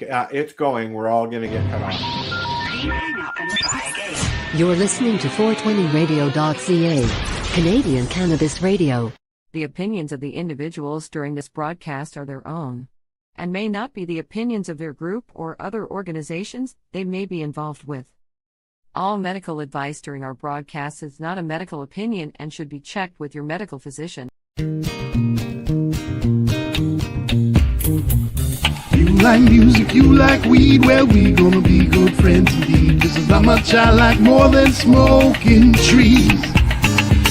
It's going. We're all going to get cut off. Hang up and try again. You're listening to 420radio.ca, Canadian Cannabis Radio. The opinions of the individuals during this broadcast are their own, and may not be the opinions of their group or other organizations they may be involved with. All medical advice during our broadcast is not a medical opinion and should be checked with your medical physician. You like music, you like weed, well, we gonna be good friends indeed. This is how much I like more than smoking trees.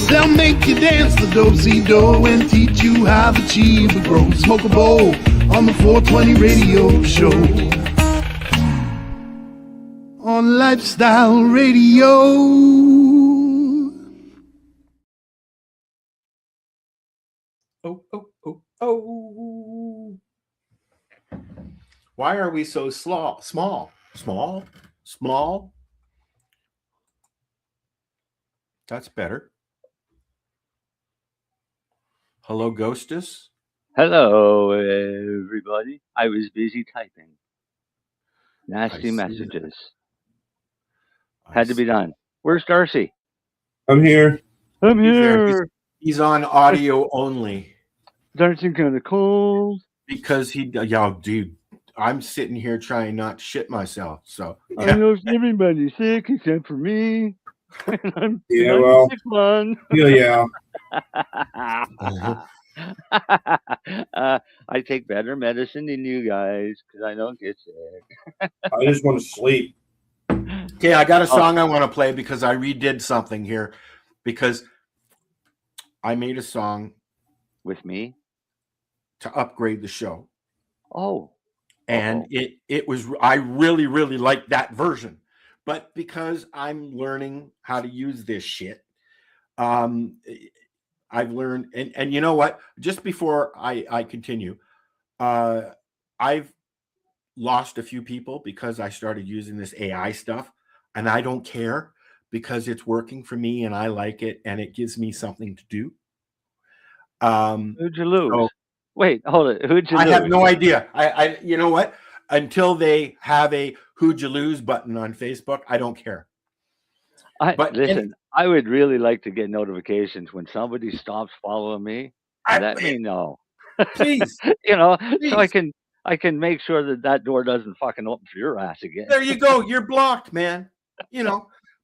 They'll make you dance the do-si-do and teach you how the chiba grows. Smoke a bowl on the 420 radio show. On Lifestyle Radio. Oh, oh, oh, oh. Why are we so small? That's better. Hello, Ghostess. Hello, everybody. I was busy typing. Nasty messages. Had to be done. Where's Darcy? I'm here. I'm here. He's on audio only. Darcy kind of cold. Because dude, I'm sitting here trying not to shit myself. So I know everybody's sick except for me. I'm well, sick one. Yeah. I take better medicine than you guys because I don't get sick. I just want to sleep. Okay, I got a song I want to play because I redid something here because I made a song with me to upgrade the show. Oh. And it was, I really, really liked that version. But because I'm learning how to use this shit, I've learned, and you know what? Just before I continue, I've lost a few people because I started using this AI stuff, and I don't care because it's working for me and I like it and it gives me something to do. Who'd you lose? So, wait, hold it. Who'd you lose? I have no idea. I you know what? Until they have a who'd you lose button on Facebook, I don't care. But listen, I would really like to get notifications when somebody stops following me. Let me know. Please. Please. So I can make sure that door doesn't fucking open for your ass again. There you go. You're blocked, man.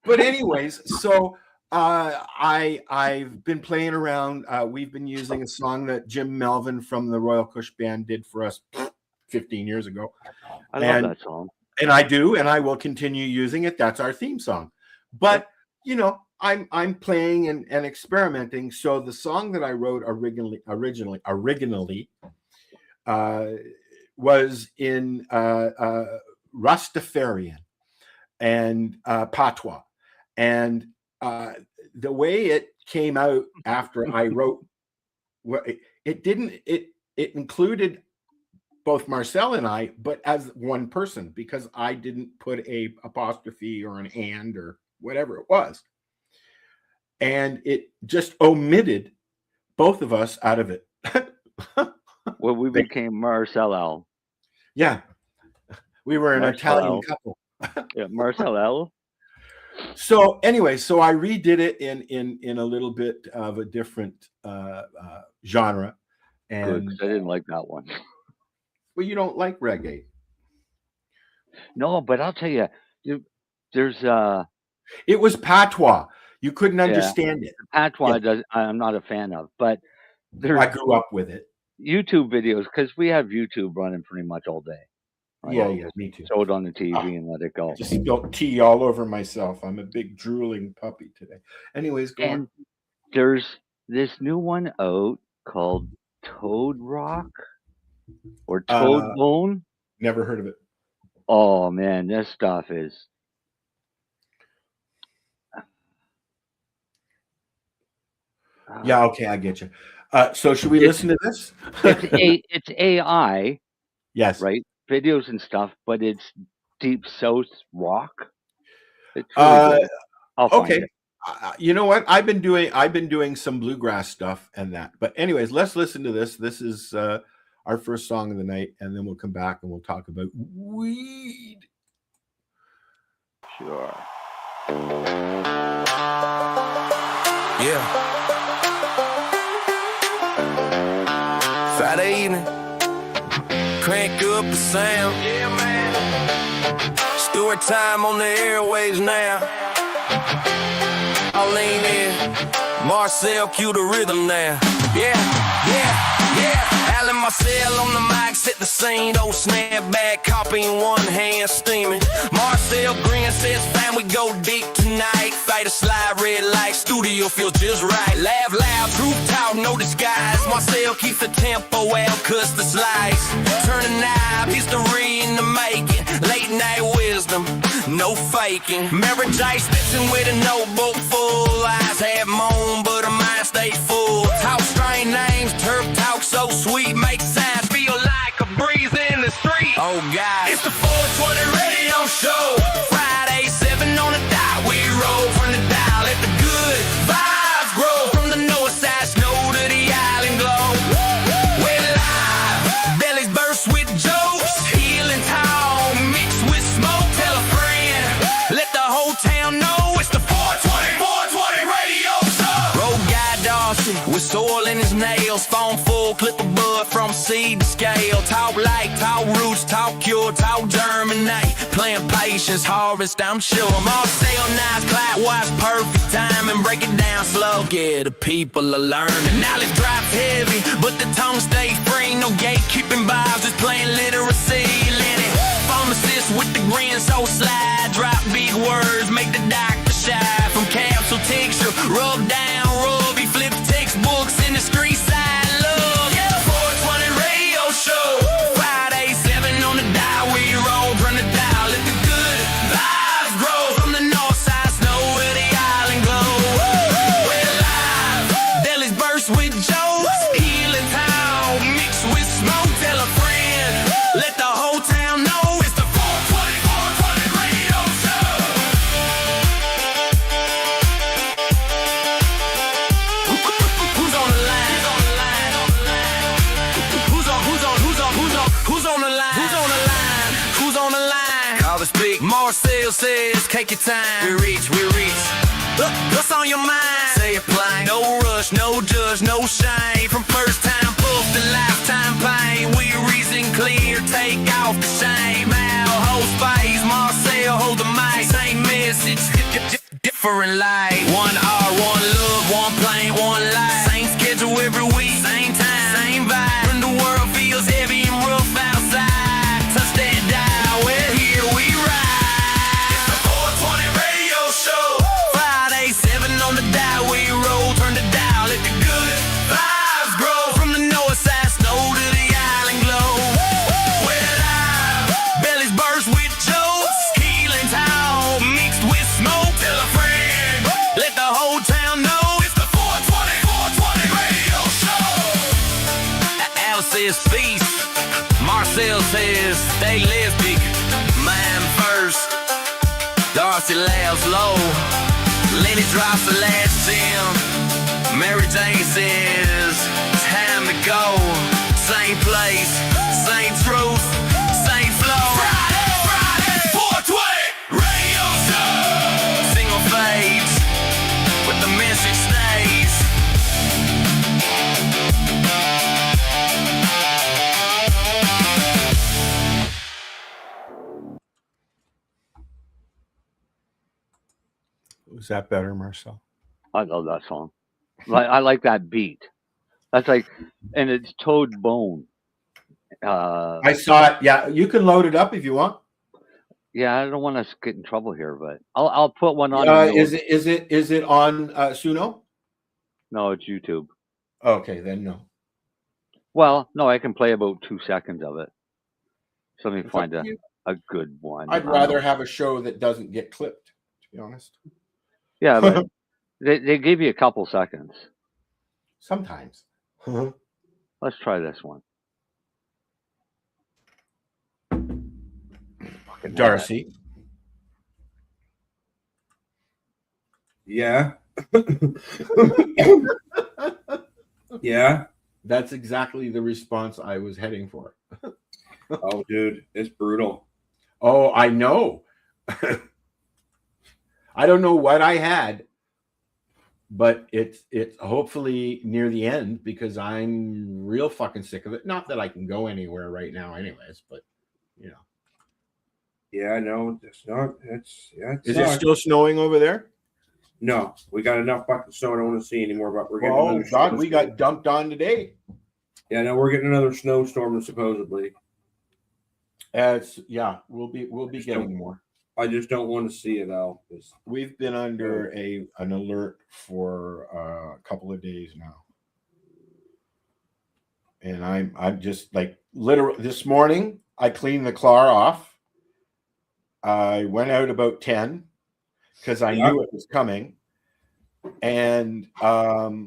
But anyways, so I've been playing around. We've been using a song that Jim Melvin from the Royal Kush Band did for us 15 years ago. I love that song. And I do, and I will continue using it. That's our theme song. But, I'm playing and experimenting. So the song that I wrote originally was in Rastafarian and patois. And the way it came out after I wrote, it included both Marcel and I, but as one person, because I didn't put a apostrophe or an and or whatever it was. And it just omitted both of us out of it. Well, we became Marcel. Yeah. We were an Italian couple. Yeah, Marcel. So anyway, so I redid it in a little bit of a different genre. And good, I didn't like that one. Well, you don't like reggae. No, but I'll tell you, there's it was patois. You couldn't understand it. Patois I'm not a fan of, but I grew up with it. YouTube videos, because we have YouTube running pretty much all day. Right? Yeah, me too. Throw it on the TV and let it go. Just spilled tea all over myself. I'm a big drooling puppy today. Anyways, go on. There's this new one out called Toad Rock or Toad Bone. Never heard of it. Oh man, this stuff is. Yeah, okay, I get you. So should we listen to this? It's AI. Yes. Right? Videos and stuff, but it's deep south rock. It's really okay. You know what? I've been doing some bluegrass stuff and that. But anyways, let's listen to this. This is our first song of the night, and then we'll come back and we'll talk about weed. Sure. Yeah. Friday evening. Crank up the sound. Yeah, man. Story time on the airwaves now. I'll lean in. Marcel, cue the rhythm now. Yeah, yeah, yeah. Alan Marcel on the mic, set the scene. Old snap back, copy in one hand, steaming. Marcel grin says, fam, we go deep tonight. Fight a slide, red light, studio feels just right. Laugh loud, truth talk, no disguise. Marcel keeps the tempo out, cuts the slice. Turn a knob, history in the making. Late night wisdom, no faking. Marijane spitting with a notebook full. Eyes have moan, but her mind stay full. Talk strange names, turf talk so sweet. Make signs feel like a breeze in the street. Oh God, it's the 420 radio show. Friday 7 on the dot, we roll from the dial. Let the good vibes grow. From the north side snow to the island glow. We're live, bellies burst with jokes. Healing tall, mixed with smoke. Tell a friend, let the whole town know it's the 420 radio show. Road guy Darcy with soil in his nails. Phone full, clip a bud from seed to scale. Talk like, talk roots, talk cure, talk germinate. Plant patience, harvest, I'm sure. Marcel nice, clockwise, perfect time. And break it down slow, yeah, the people are learning. Knowledge drops heavy, but the tongue stays free. No gatekeeping vibes, just plain literacy. Lennie, pharmacist with the grin, so slide. Drop big words, make the doctor shy. From capsule texture, rub down, rub. He flips textbooks in the street side love. Yeah, 420 radio show. Friday 7 on the dial, we roll from the dial. Let the good vibes grow. From the north side snow to the island glow. We're live, bellies burst with jokes. Healing town, mixed with smoke. Tell a friend, let the whole town know it's the 420 radio show. Who's on the line? Who's on the line? Who's on the line? Call to speak. Marcel says, take your time. We reach. Look, what's on your mind? Say it plain. No rush, no judge, no shame. From first time puff to lifetime pain. We reason clear, take off the shame. Al hold space, Marcel hold the mic. Same message, different light. One R, one love, one plane, one life. Same schedule every week, same time, same vibe. When the world feels heavy and rough outside, touch that dial, well here we ride. It's the 420 radio show. Friday 7 on the dial, we roll, turn the dial, let the good vibes grow. From the north side snow to the island glow. We're live, bellies burst with jokes. Healing town, mixed with smoke. Tell a friend, let the whole town know it's the 420 radio show. Al says feast, Marcel says stay lesbic. Mine first, Darcy laughs low. Lennie drops the last gem. Marijane says time to go. Same place, same truth, same flow. Friday, 420 radio show. Single phase, but the message stays. Was that better, Marcel? I love that song. I like that beat. That's like, and it's Toad Bone. I saw it. Yeah, you can load it up if you want. Yeah, I don't want us to get in trouble here, but I'll put one on. Is it on Suno? No, it's YouTube. Okay, then no. Well, no, I can play about 2 seconds of it. So let me find a good one. I'd rather have a show that doesn't get clipped, to be honest. Yeah, but they give you a couple seconds. Sometimes. Let's try this one. Darcy. Yeah. Yeah. That's exactly the response I was heading for. Oh, dude, it's brutal. Oh, I know. I don't know what I had, but it's hopefully near the end because I'm real fucking sick of it. Not that I can go anywhere right now, anyways, but you know. Yeah, no, it's not. Is it still snowing over there? No, we got enough fucking snow. I don't want to see anymore. But we're getting. Oh God, we got dumped on today. Yeah, no, we're getting another snowstorm supposedly. We'll be getting more. I just don't want to see it, Al. We've been under an alert for a couple of days now, and I'm just like literally this morning. I cleaned the car off. I went out about 10 because I knew it was coming, and there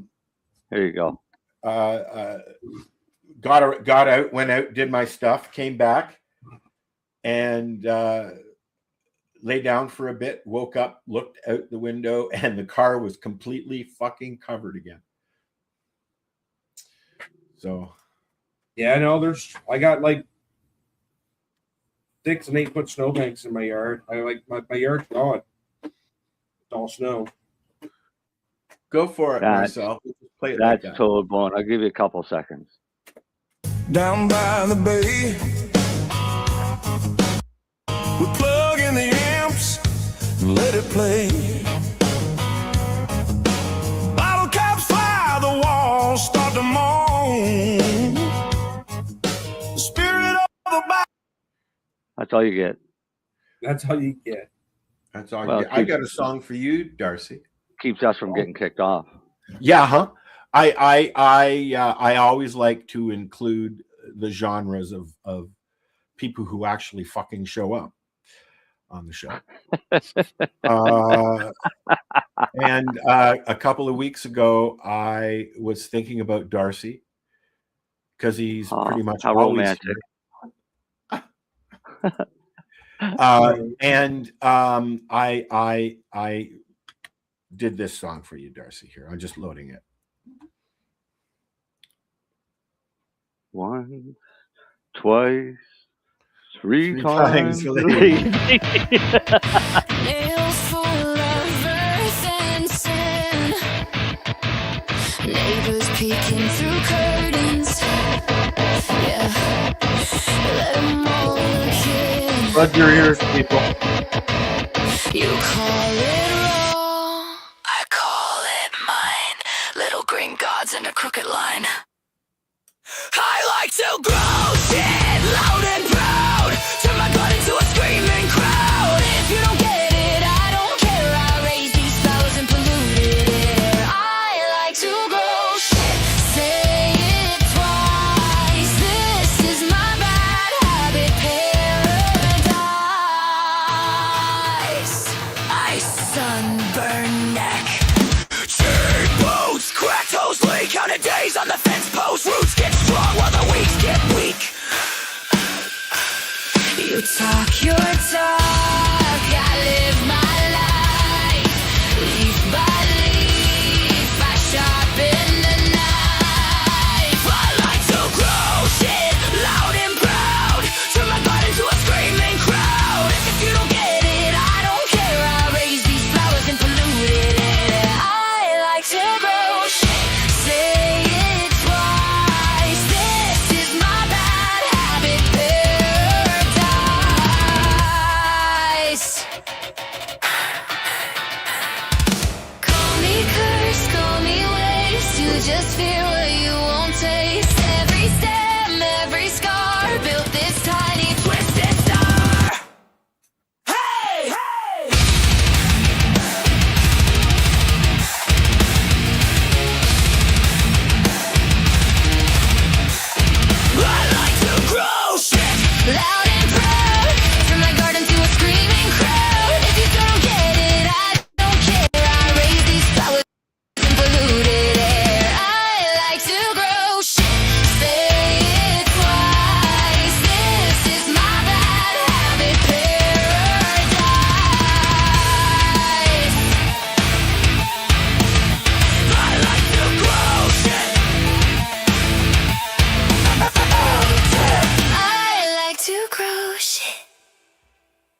you go. Got out, went out, did my stuff, came back, and lay down for a bit, woke up, looked out the window, and the car was completely fucking covered again. So, yeah, no, I got like 6 and 8 foot snowbanks in my yard. I like my yard's gone. It's all snow. Go for it, Marcel. Play it that's like that. total bone. I'll give you a couple seconds. Down by the bay, we plug in the amps and let it play. Bottle caps fly, the walls start to moan. The spirit of the body. That's all you get. That's all you get. That's all you get. I got a song for you, Darcy. Keeps us from getting kicked off. Yeah, huh? I always like to include the genres of people who actually fucking show up on the show. And a couple of weeks ago, I was thinking about Darcy because he's pretty much how always romantic. And I did this song for you, Darcy. Here, I'm just loading it. 1, 2, 3 times. Nails full of earth and sin. Neighbors peeking through curtains. Yeah, let them all look in. Plug your ears, people. You call it raw, I call it mine. Little green gods and a crooked line. I like to grow shit loud and proud. Turn my blood into a screaming crowd. If you don't get it, I don't care. I raise these flowers and polluted air. I like to grow shit. Say it twice. This is my bad habit paradise. Ice sunburned neck. Chain boots, cracked toes, leak. Counted days on the fence post. Roots get strong while the weak get weak. You talk your talk, I live my life. Leaf by leaf, I sharpen the knife. I like to grow shit loud and proud. Turn my blood into a screaming crowd. If you don't get it, I don't care. I raise these flowers and polluted air. I like to grow shit. Say it twice. This is my bad habit paradise.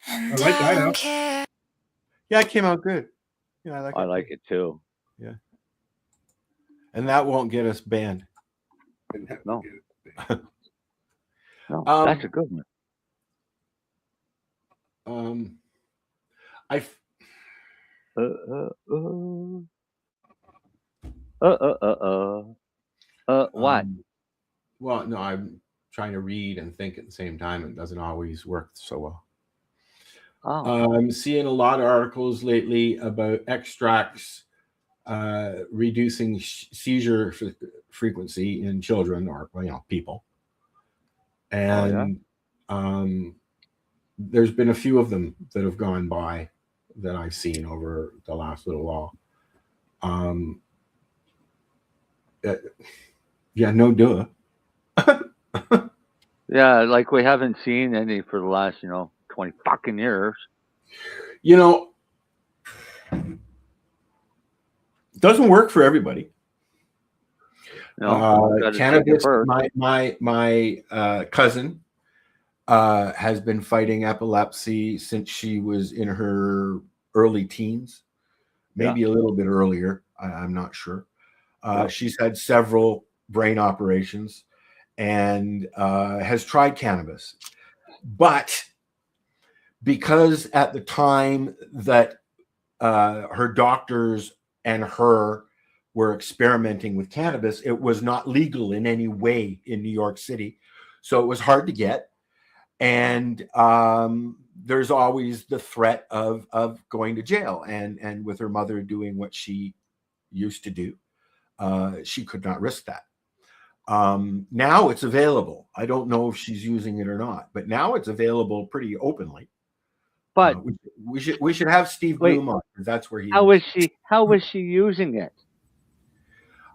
I like that now. Yeah, it came out good. Yeah, I like it too. Yeah. And that won't get us banned. No. No, that's a good one. What? Well, no, I'm trying to read and think at the same time. It doesn't always work so well. I'm seeing a lot of articles lately about extracts reducing seizure frequency in children or people. And there's been a few of them that have gone by that I've seen over the last little while. Yeah, no duh. Yeah, like we haven't seen any for the last, 20 fucking years. Doesn't work for everybody. No, cannabis. My cousin has been fighting epilepsy since she was in her early teens, maybe a little bit earlier. I'm not sure. She's had several brain operations and has tried cannabis, but because at the time that her doctors and her were experimenting with cannabis, it was not legal in any way in New York City. So it was hard to get. And there's always the threat of going to jail. And with her mother doing what she used to do, she could not risk that. Now it's available. I don't know if she's using it or not, but now it's available pretty openly. But we should have Steve Bloom on, because that's where he How was she using it?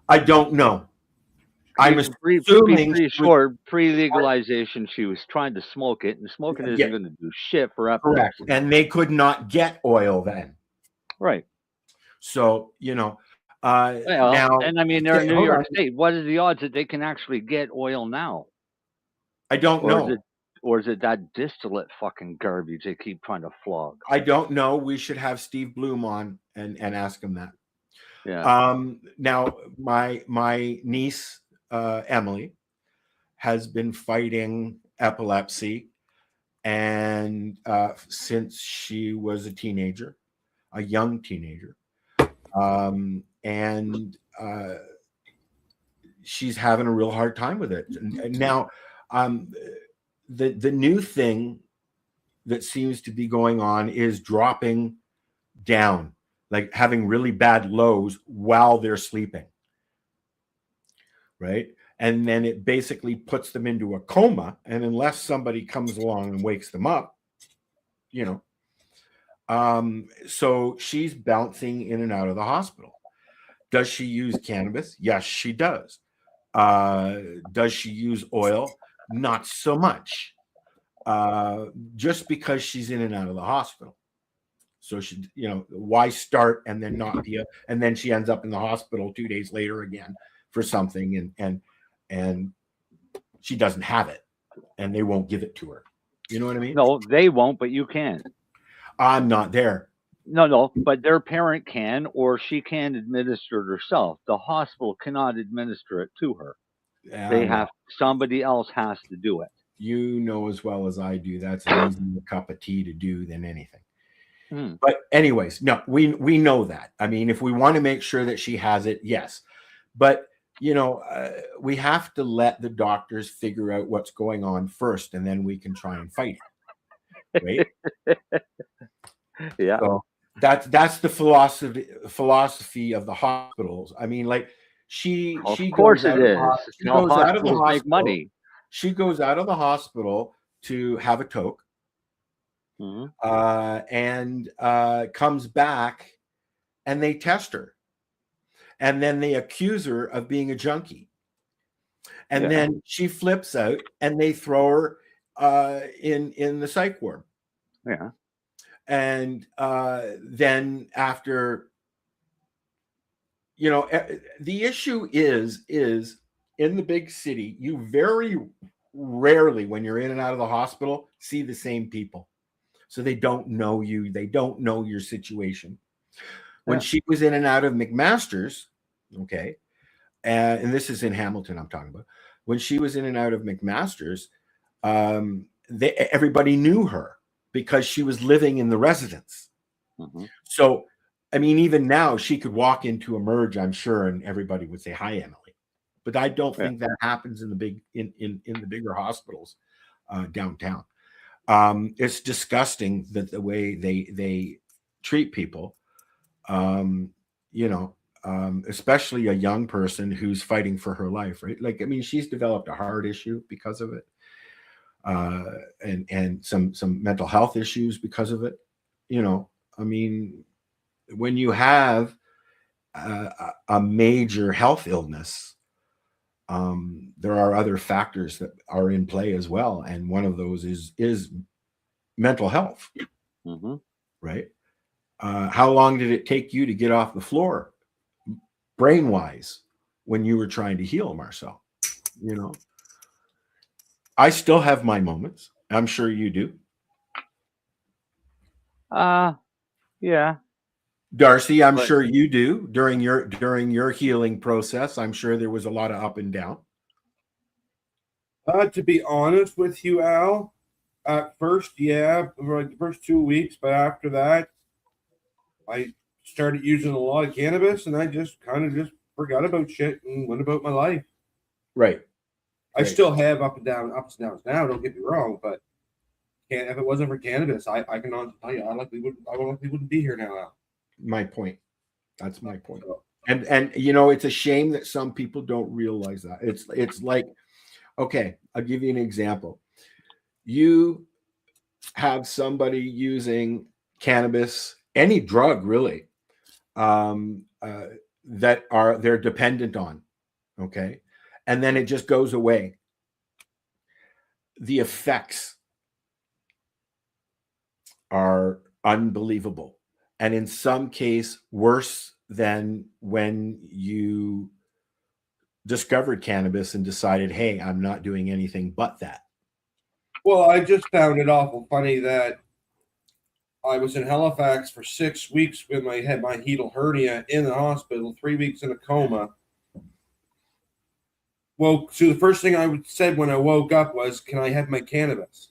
I don't know. I'm assuming pretty sure pre-legalization she was trying to smoke it, and smoking isn't going to do shit for epilepsy. Correct. And they could not get oil then. Right. So, now, and I mean, they're in New York State. What are the odds that they can actually get oil now? I don't know. Or is it that distillate fucking garbage they keep trying to flog? I don't know. We should have Steve Bloom on and ask him that. Yeah. Now, my niece, Emily, has been fighting epilepsy, and since she was a teenager, a young teenager, and she's having a real hard time with it. Now, the new thing that seems to be going on is dropping down, like having really bad lows while they're sleeping, right? And then it basically puts them into a coma, and unless somebody comes along and wakes them up, so she's bouncing in and out of the hospital. Does she use cannabis? Yes, she does. Does she use oil? Not so much. Just because she's in and out of the hospital. So she, why start and then not be and then she ends up in the hospital 2 days later again for something, and she doesn't have it, and they won't give it to her. You know what I mean? No, they won't, but you can. I'm not there. No, but their parent can, or she can administer it herself. The hospital cannot administer it to her. Somebody else has to do it. You know as well as I do, that's an easier cup of tea to do than anything. But anyways, no, we know that. I mean, if we want to make sure that she has it, yes. But, we have to let the doctors figure out what's going on first, and then we can try and fight it. Right? Yeah. So that's the philosophy of the hospitals. I mean, like she goes out of the hospital. Money. She goes out of the hospital to have a toke, and comes back, and they test her, and then they accuse her of being a junkie, and then she flips out, and they throw her in the psych ward. Yeah. And then after, the issue is in the big city, you very rarely, when you're in and out of the hospital, see the same people. So they don't know you. They don't know your situation. When Yeah. she was in and out of McMaster's, okay, and this is in Hamilton I'm talking about. When she was in and out of McMaster's, everybody knew her because she was living in the residence. Mhm. So, I mean, even now she could walk into a merge, I'm sure, and everybody would say, "Hi, Emily." But I don't think that happens in the the bigger hospitals downtown. It's disgusting that the way they treat people. Especially a young person who's fighting for her life, right? Like, I mean, she's developed a heart issue because of it, and some mental health issues because of it. I mean, when you have a major health illness, there are other factors that are in play as well, and one of those is mental health, right? How long did it take you to get off the floor, brain-wise, when you were trying to heal, Marcel? I still have my moments. I'm sure you do. Yeah. Darcy, I'm sure you do during your healing process. I'm sure there was a lot of up and down. To be honest with you, Al, at first, yeah, like the first 2 weeks, but after that, I started using a lot of cannabis, and I just kind of just forgot about shit and went about my life. Right. I still have ups and downs now. Don't get me wrong, but if it wasn't for cannabis, I can honestly tell you, I likely wouldn't be here now. Al. My point. That's my point. And it's a shame that some people don't realize that. It's like, okay, I'll give you an example. You have somebody using cannabis, any drug really, that they're dependent on, okay? And then it just goes away. The effects are unbelievable. And in some case, worse than when you discovered cannabis and decided, hey, I'm not doing anything but that. Well, I just found it awful funny that I was in Halifax for 6 weeks when I had my hiatal hernia in the hospital, 3 weeks in a coma. Well, so the first thing I said when I woke up was, "Can I have my cannabis?"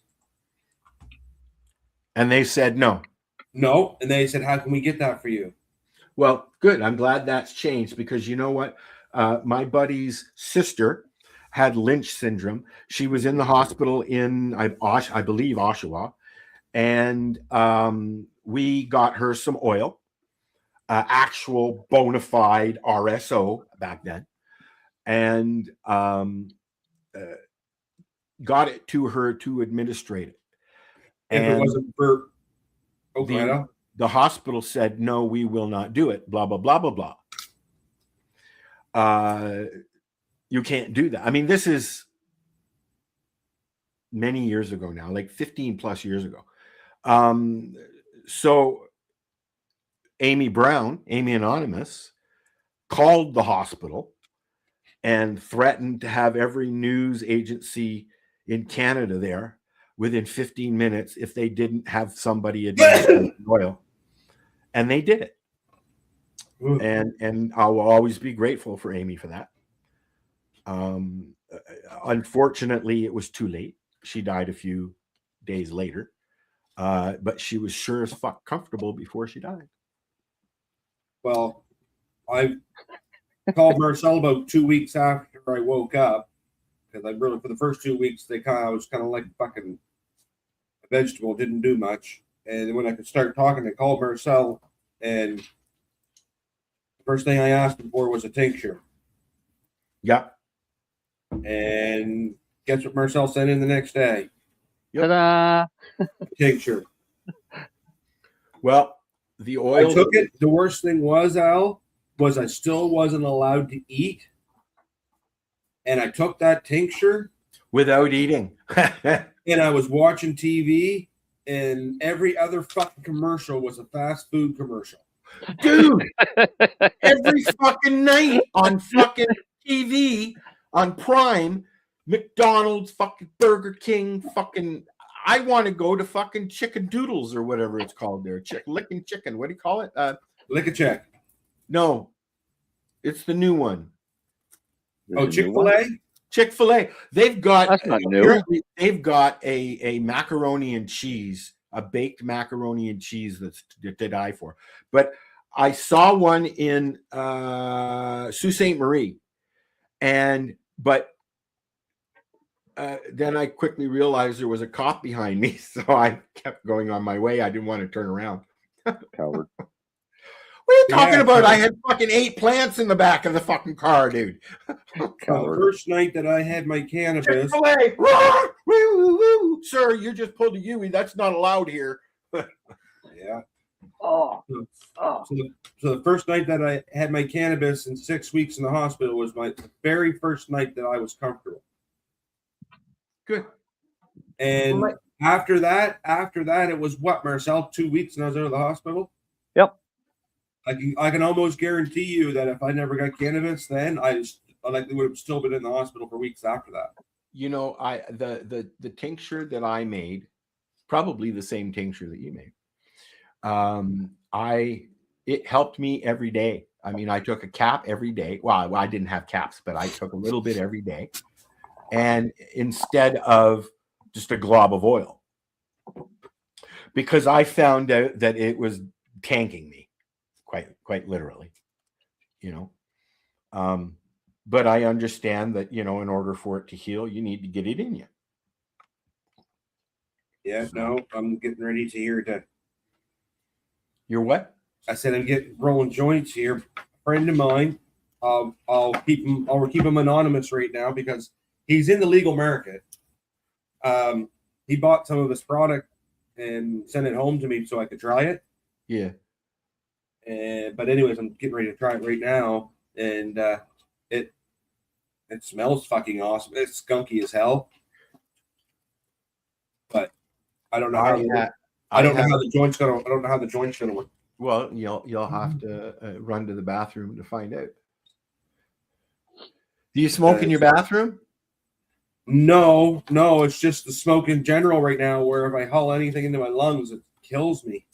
And they said no. No. And they said, "How can we get that for you?" Well, good. I'm glad that's changed, because you know what? My buddy's sister had Lynch syndrome. She was in the hospital in, I believe, Oshawa. And we got her some oil, actual bona fide RSO back then, and got it to her to administrate it. If it wasn't for the hospital said, no, we will not do it, blah, blah, blah, blah, blah. You can't do that. I mean, this is many years ago now, like 15 plus years ago. So Amy Anonymous, called the hospital and threatened to have every news agency in Canada there within 15 minutes if they didn't have somebody administer oil. And they did it. And I will always be grateful for Amy for that. Unfortunately, it was too late. She died a few days later. But she was sure as fuck comfortable before she died. Well, I called Marcel about 2 weeks after I woke up, because I really, for the first 2 weeks, I was kind of like fucking a vegetable, didn't do much. And when I could start talking, I called Marcel, and the first thing I asked him for was a tincture. Yep. And guess what Marcel sent in the next day? Yep. Ta-da! Tincture. Well, the oil. I took it. The worst thing was, Al, was I still wasn't allowed to eat. And I took that tincture. Without eating. And I was watching TV, and every other fucking commercial was a fast food commercial. Dude, every fucking night on fucking TV, on Prime, McDonald's, fucking Burger King, fucking, I want to go to fucking Chicken Doodles or whatever it's called there. Licking Chicken. What do you call it? Lick a check. No, it's the new one. Chick-fil-A? Chick-fil-A. They've got That's not new. They've got a macaroni and cheese, a baked macaroni and cheese that's to die for. But I saw one in Sault Ste. Marie, but then I quickly realized there was a cop behind me, so I kept going on my way. I didn't want to turn around. Coward. What are you talking about? I had fucking 8 plants in the back of the fucking car, dude. The first night that I had my cannabis. Sir, you just pulled a Yui. That's not allowed here. Yeah. Oh. So the first night that I had my cannabis in 6 weeks in the hospital was my very first night that I was comfortable. Good. And after that, it was what, Marcel? 2 weeks and I was out of the hospital? Yep. I can almost guarantee you that if I never got cannabis, then I likely would have still been in the hospital for weeks after that. You know, the tincture that I made, probably the same tincture that you made. It helped me every day. I mean, I took a cap every day. Well, I didn't have caps, but I took a little bit every day. And instead of just a glob of oil, because I found out that it was tanking me quite literally, you know. But I understand that, you know, in order for it to heal, you need to get it in you. Yeah, no, I'm getting ready to hear that. You're what? I said I'm getting rolling joints here. A friend of mine, I'll keep him anonymous right now because he's in the legal market. He bought some of his product and sent it home to me so I could try it. Yeah. But anyways, I'm getting ready to try it right now, and it smells fucking awesome. It's skunky as hell, but I don't know how the joint's gonna work. Well, you'll have to run to the bathroom to find out. Do you smoke in your bathroom? No, it's just the smoke in general right now. Where if I haul anything into my lungs, it kills me.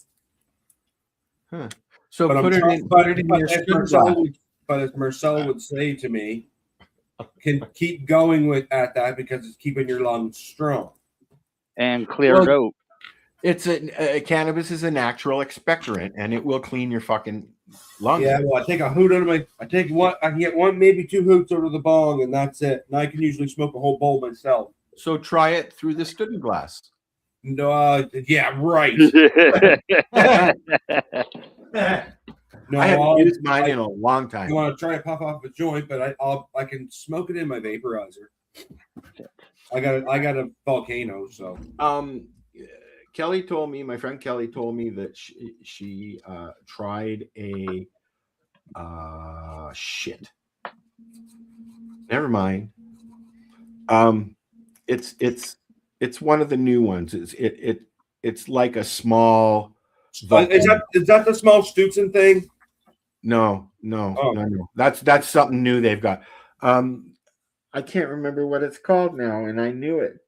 Huh. So put it in your But as Marcel would say to me, can keep going at that because it's keeping your lungs strong and cleared out. It's cannabis is a natural expectorant, and it will clean your fucking lungs. Yeah, well, I take a hoot out of I can get one, maybe 2 hoots out of the bong, and that's it. And I can usually smoke a whole bowl myself. So try it through the student glass. No, yeah, right. No, I haven't used mine in a long time. I want to try to puff off a joint, but I can smoke it in my vaporizer. I got a volcano, so. Kelly told me, my friend Kelly told me that she tried a shit. Never mind. It's one of the new ones. It's like a small. Is that the small Stutson thing? No. That's something new they've got. I can't remember what it's called now, and I knew it.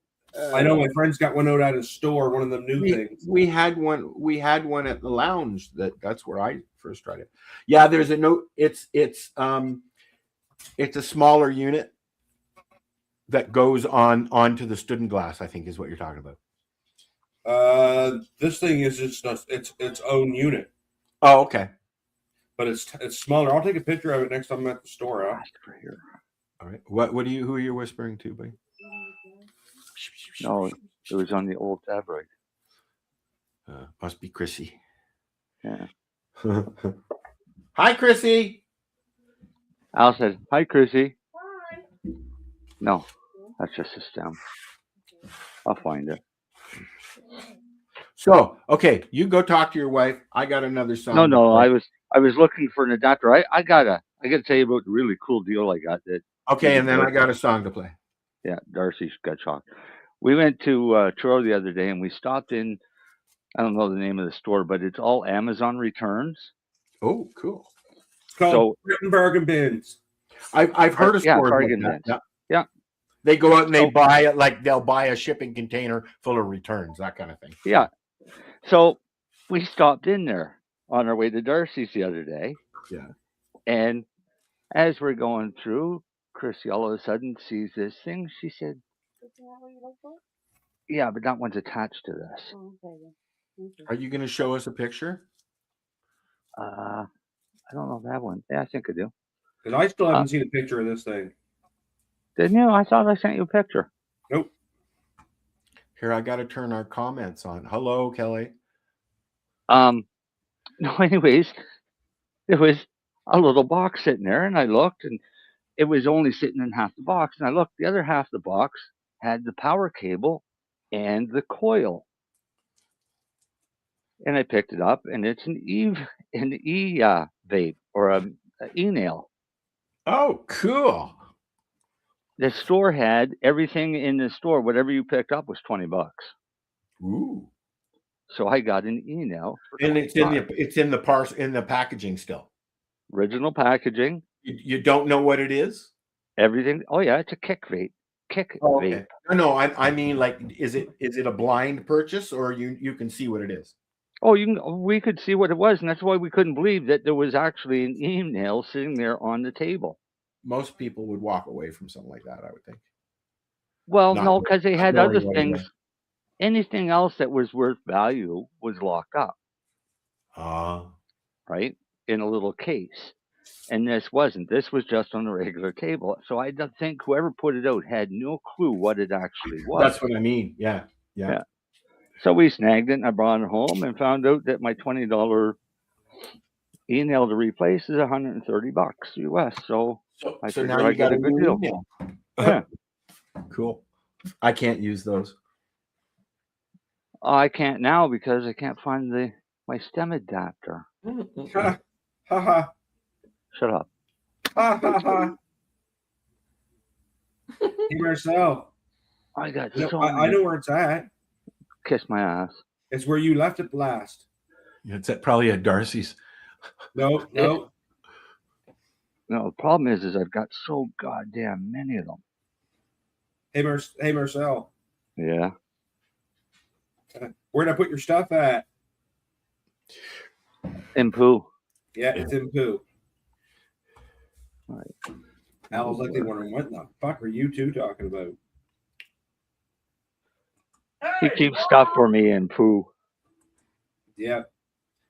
I know my friend's got one out at his store. One of them new things. We had one at the lounge. That's where I first tried it. Yeah, there's a note. It's a smaller unit that goes onto the student glass. I think is what you're talking about. This thing is just its own unit. Oh, okay. But it's smaller. I'll take a picture of it next time I'm at the store. All right. Who are you whispering to, buddy? No, it was on the old tab, right? Must be Chrissy. Yeah. Hi, Chrissy. Al said, "Hi, Chrissy." Hi. No, that's just a stem. I'll find it. So, okay, you go talk to your wife. I got another song. No, I was looking for an adapter. I gotta tell you about the really cool deal I got. That okay, and then I got a song to play. Yeah, Darcy's got shocked. We went to Truro the other day, and we stopped in. I don't know the name of the store, but it's all Amazon returns. Oh, cool. It's called bargain bins. I've heard of bargain bins. Yeah. They go out and they buy it, like they'll buy a shipping container full of returns, that kind of thing. Yeah. So we stopped in there on our way to Darcy's the other day. Yeah. And as we're going through, Chrissy all of a sudden sees this thing. She said, yeah, but that one's attached to this. Are you going to show us a picture? I don't know that one. Yeah, I think I do. Because I still haven't seen a picture of this thing. Didn't you? I thought I sent you a picture. Nope. Here, I got to turn our comments on. Hello, Kelly. No, anyways, there was a little box sitting there, and I looked, and it was only sitting in half the box. And I looked, the other half of the box had the power cable and the coil. And I picked it up, and it's an vape or an e-nail. Oh, cool. The store had everything in the store. Whatever you picked up was $20. Ooh. So I got an e-nail. And it's in the packaging still. Original packaging. You don't know what it is? Everything. Oh yeah, it's a kick vape. Vape. No, I mean, like, is it a blind purchase, or you can see what it is? Oh, we could see what it was, and that's why we couldn't believe that there was actually an e-nail sitting there on the table. Most people would walk away from something like that, I would think. Well, no, because they had other things. Away. Anything else that was worth value was locked up. Right? In a little case. And this wasn't. This was just on a regular table. So I don't think whoever put it out had no clue what it actually was. That's what I mean. Yeah. So we snagged it, and I brought it home and found out that my $20 e-nail to replace is $130 US. So I figured now you got a good deal. Yeah. Cool. I can't use those. I can't now because I can't find my stem adapter. Ha ha. Shut up. Ha ha ha. Hey, Marcel. I got I know where it's at. Kiss my ass. It's where you left it last. Yeah, it's probably at Darcy's. No. No, the problem is I've got so goddamn many of them. Hey, Marcel. Yeah. Where'd I put your stuff at? In poo. Yeah, it's in poo. All right. Al's likely wondering, what the fuck are you two talking about? He keeps stuff for me in poo. Yeah.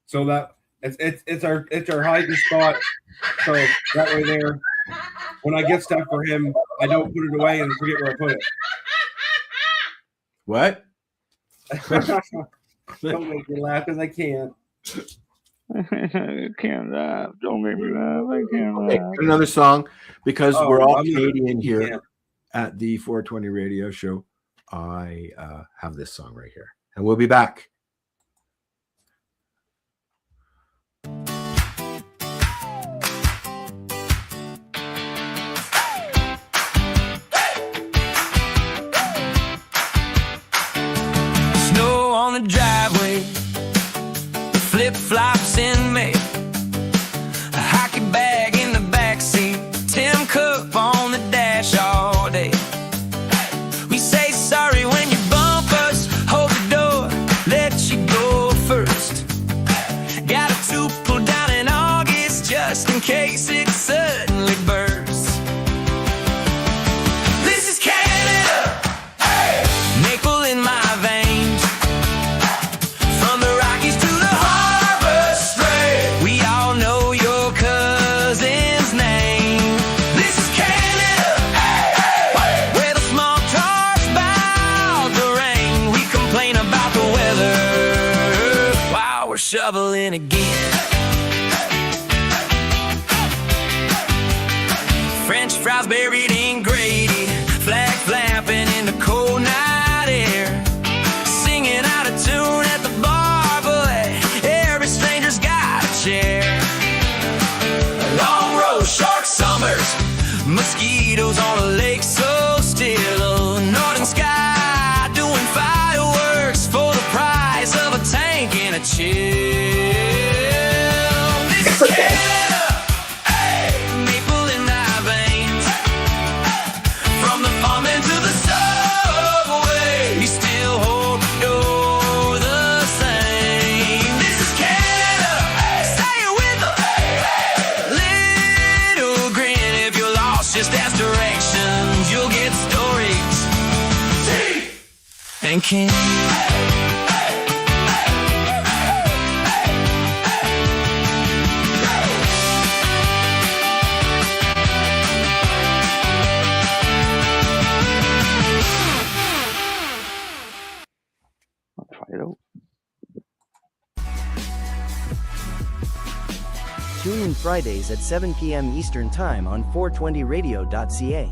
So that it's our hiding spot. So that way there, when I get stuff for him, I don't put it away and forget where I put it. What? Don't make me laugh because I can't. I can't laugh. Don't make me laugh. I can't laugh. Another song, because we're all Canadian here Yeah. at the 420 radio show. I have this song right here, and we'll be back. Snow on the driveway, flip-flops in May, a hockey bag in the backseat, Tim Cook on the dash all day. We say sorry when you bump us, hold the door, let you go first. Got a tube pulled down in August just in case it suddenly bursts. This is Canada, hey! Maple in my veins, from the Rockies to the Harbor Strait. We all know your cousin's name. This is Canada, hey, hey, where the small talk's about the rain. We complain about the weather while we're shoveling again. French fries buried in Grady, flag flapping in the cold night air, singing out of tune at the bar, but every stranger's got a chair. Long road, shark summers, mosquitoes on a lake so still, northern sky doing fireworks for the price of a tank and a chill. This is Canada, hey, maple in my veins, from the farming king. I'll try it out. Tune in Fridays at 7 p.m. Eastern Time on 420radio.ca.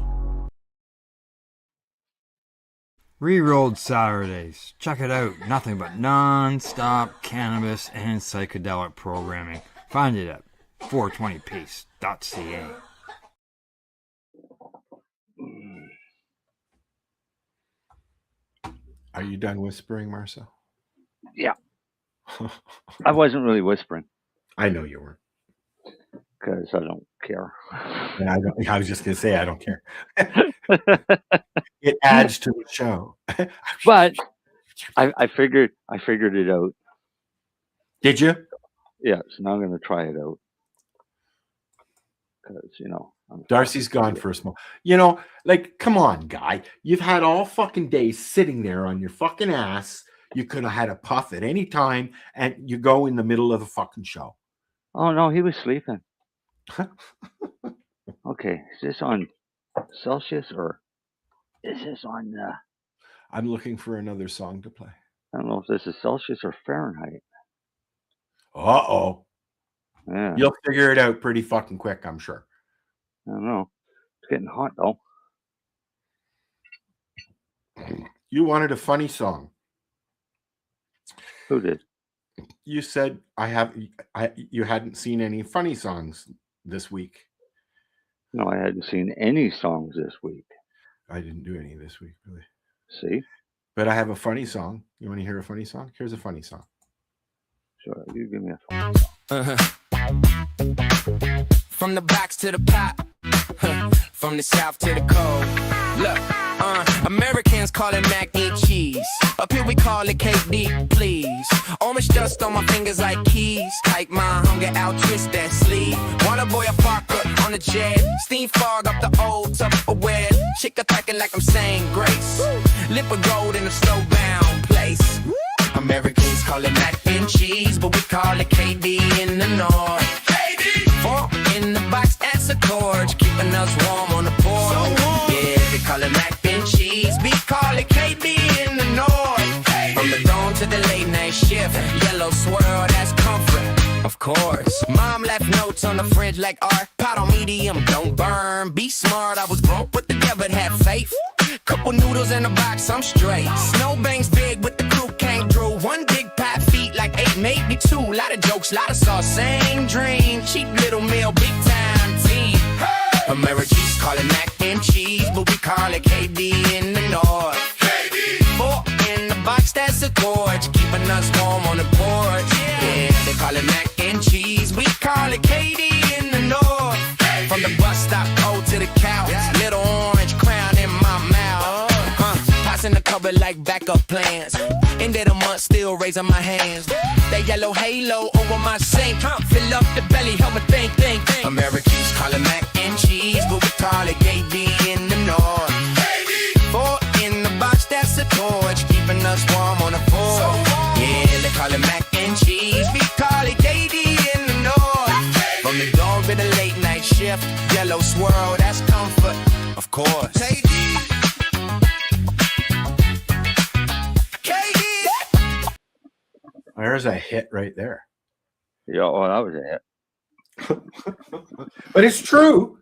Rerolled Saturdays. Check it out. Nothing but non-stop cannabis and psychedelic programming. Find it at 420piece.ca. Are you done whispering, Marcel? Yeah. I wasn't really whispering. I know you weren't. Because I don't care. And I was just going to say, I don't care. It adds to the show. But I figured it out. Did you? Yeah, so now I'm going to try it out. Because, Darcy's gone for a smoke. Like, come on, guy. You've had all fucking day sitting there on your fucking ass. You could have had a puff at any time, and you go in the middle of the fucking show. Oh, no, he was sleeping. Okay, is this on Celsius or is this on... I'm looking for another song to play. I don't know if this is Celsius or Fahrenheit. Uh-oh. Yeah. You'll figure it out pretty fucking quick, I'm sure. I don't know. It's getting hot, though. You wanted a funny song. Who did? You said you hadn't seen any funny songs this week. No, I hadn't seen any songs this week. I didn't do any this week, really. See? But I have a funny song. You want to hear a funny song? Here's a funny song. Sure, you give me a funny song. From the box to the pop, from the south to the cold. Look, Americans call it mac and cheese. Up here we call it KD, please. Almost dust on my fingers like keys. Like my hunger out, twist that sleeve. Water boy a Parker on the jet. Steam fog up the old Tupperware. Chick attacking like I'm saying grace. Lip of gold in a snowbound place. Americans call it mac and cheese, but we call it KD in the north. KD! 4 in the box, that's a gorge, keeping us warm on the porch. So warm. Yeah, they call it mac and cheese, we call it KD in the north. KD. From the dawn to the late night shift, yellow swirl, that's comfort. Of course, mom left notes on the fridge like art. Pot on medium, don't burn. Be smart, I was broke with the devil, have faith. Couple noodles in a box, I'm straight. Snowbanks big with the crew came through. One big pat feet like 8, maybe 2. Lot of jokes, lot of sauce, same dream. Cheap little meal, big time team. Hey! Americans call it mac and cheese, but we call it KD in the north. KD. 4 in the box, that's a gorge, keeping us warm on the porch. Yeah, they call it mac and cheese, we call it KD in the north. KD. From the bus stop, O to the couch, little orange crown in my mouth. Pots in the cupboard like backup plans. End of the month, still raising my hands. That yellow halo over my sink. Fill up the belly, help me think. Americans call it mac and cheese, but we call it KD in the north. 4 in the box, that's a torch, keeping us warm on the porch. Yeah, they call it mac and cheese, we call it KD in the north. From the dawn to the late night shift, yellow swirl, that's comfort, of course. KD. There's a hit right there. Yeah, well, that was it. But it's true.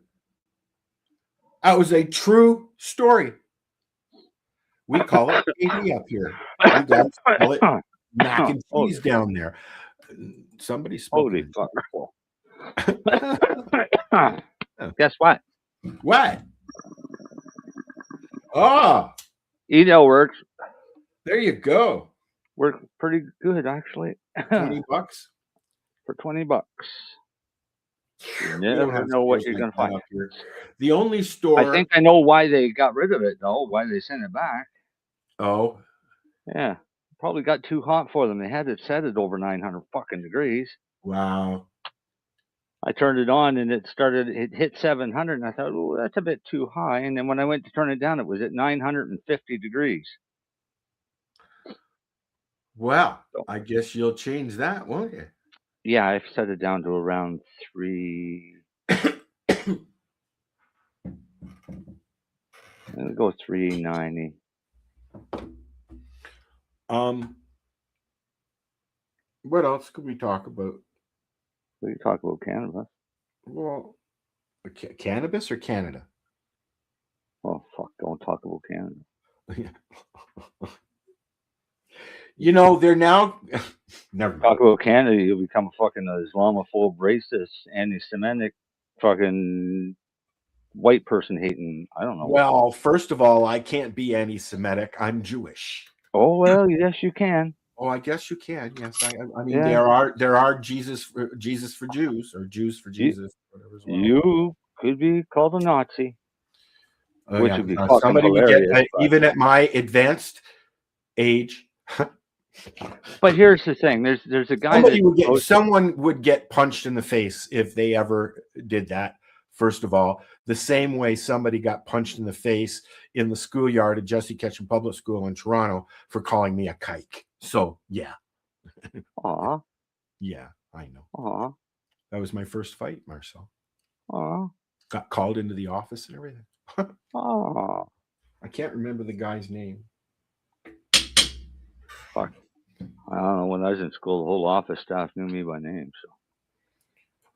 That was a true story. We call it KD up here. You guys call it mac and cheese down there. Somebody spoke. Holy fuck. Guess what? What? Oh, Edel works. there you go. Worked pretty good, actually. $20 For $20. You We don't never have know what stores you're going like to find. that up here. The only store. I think I know why they got rid of it, though. Why they sent it back. Oh, Yeah. Probably got too hot for them. They had it set at over 900 fucking degrees. wow. I turned it on and it hit 700 and I thought, oh, that's a bit too high. And then when I went to turn it down, it was at 950 degrees. Well, So, I guess you'll change that, won't you? yeah, I've set it down to around 3. I'll go 390. What else could we talk about? We can talk about cannabis. Well, cannabis or Canada? Oh, fuck, don't talk about Canada. You know, they're now never mind. Talk about Canada, you'll become a fucking Islamophobe, racist, anti-Semitic, fucking white person hating. I don't know. Well, first of all, I can't be anti-Semitic. I'm Jewish. Oh well, yes you can. Oh, I guess you can. Yes, I mean Yeah. there are Jesus for Jews or Jews for Jesus, whatever as well. You could be called a Nazi, Oh, which yeah. would be fucking Somebody would hilarious. get even at my advanced age. But here's the thing: there's a guy Someone would get punched in the face if they ever did that. First of all, the same way somebody got punched in the face in the schoolyard at Jesse Ketchum Public School in Toronto for calling me a kike. So yeah. Aw. Yeah, I know. Aw. That was my first fight, Marcel. Aw. Got called into the office and everything. Aw. I can't remember the guy's name. Fuck. I don't know. When I was in school, the whole office staff knew me by name. So.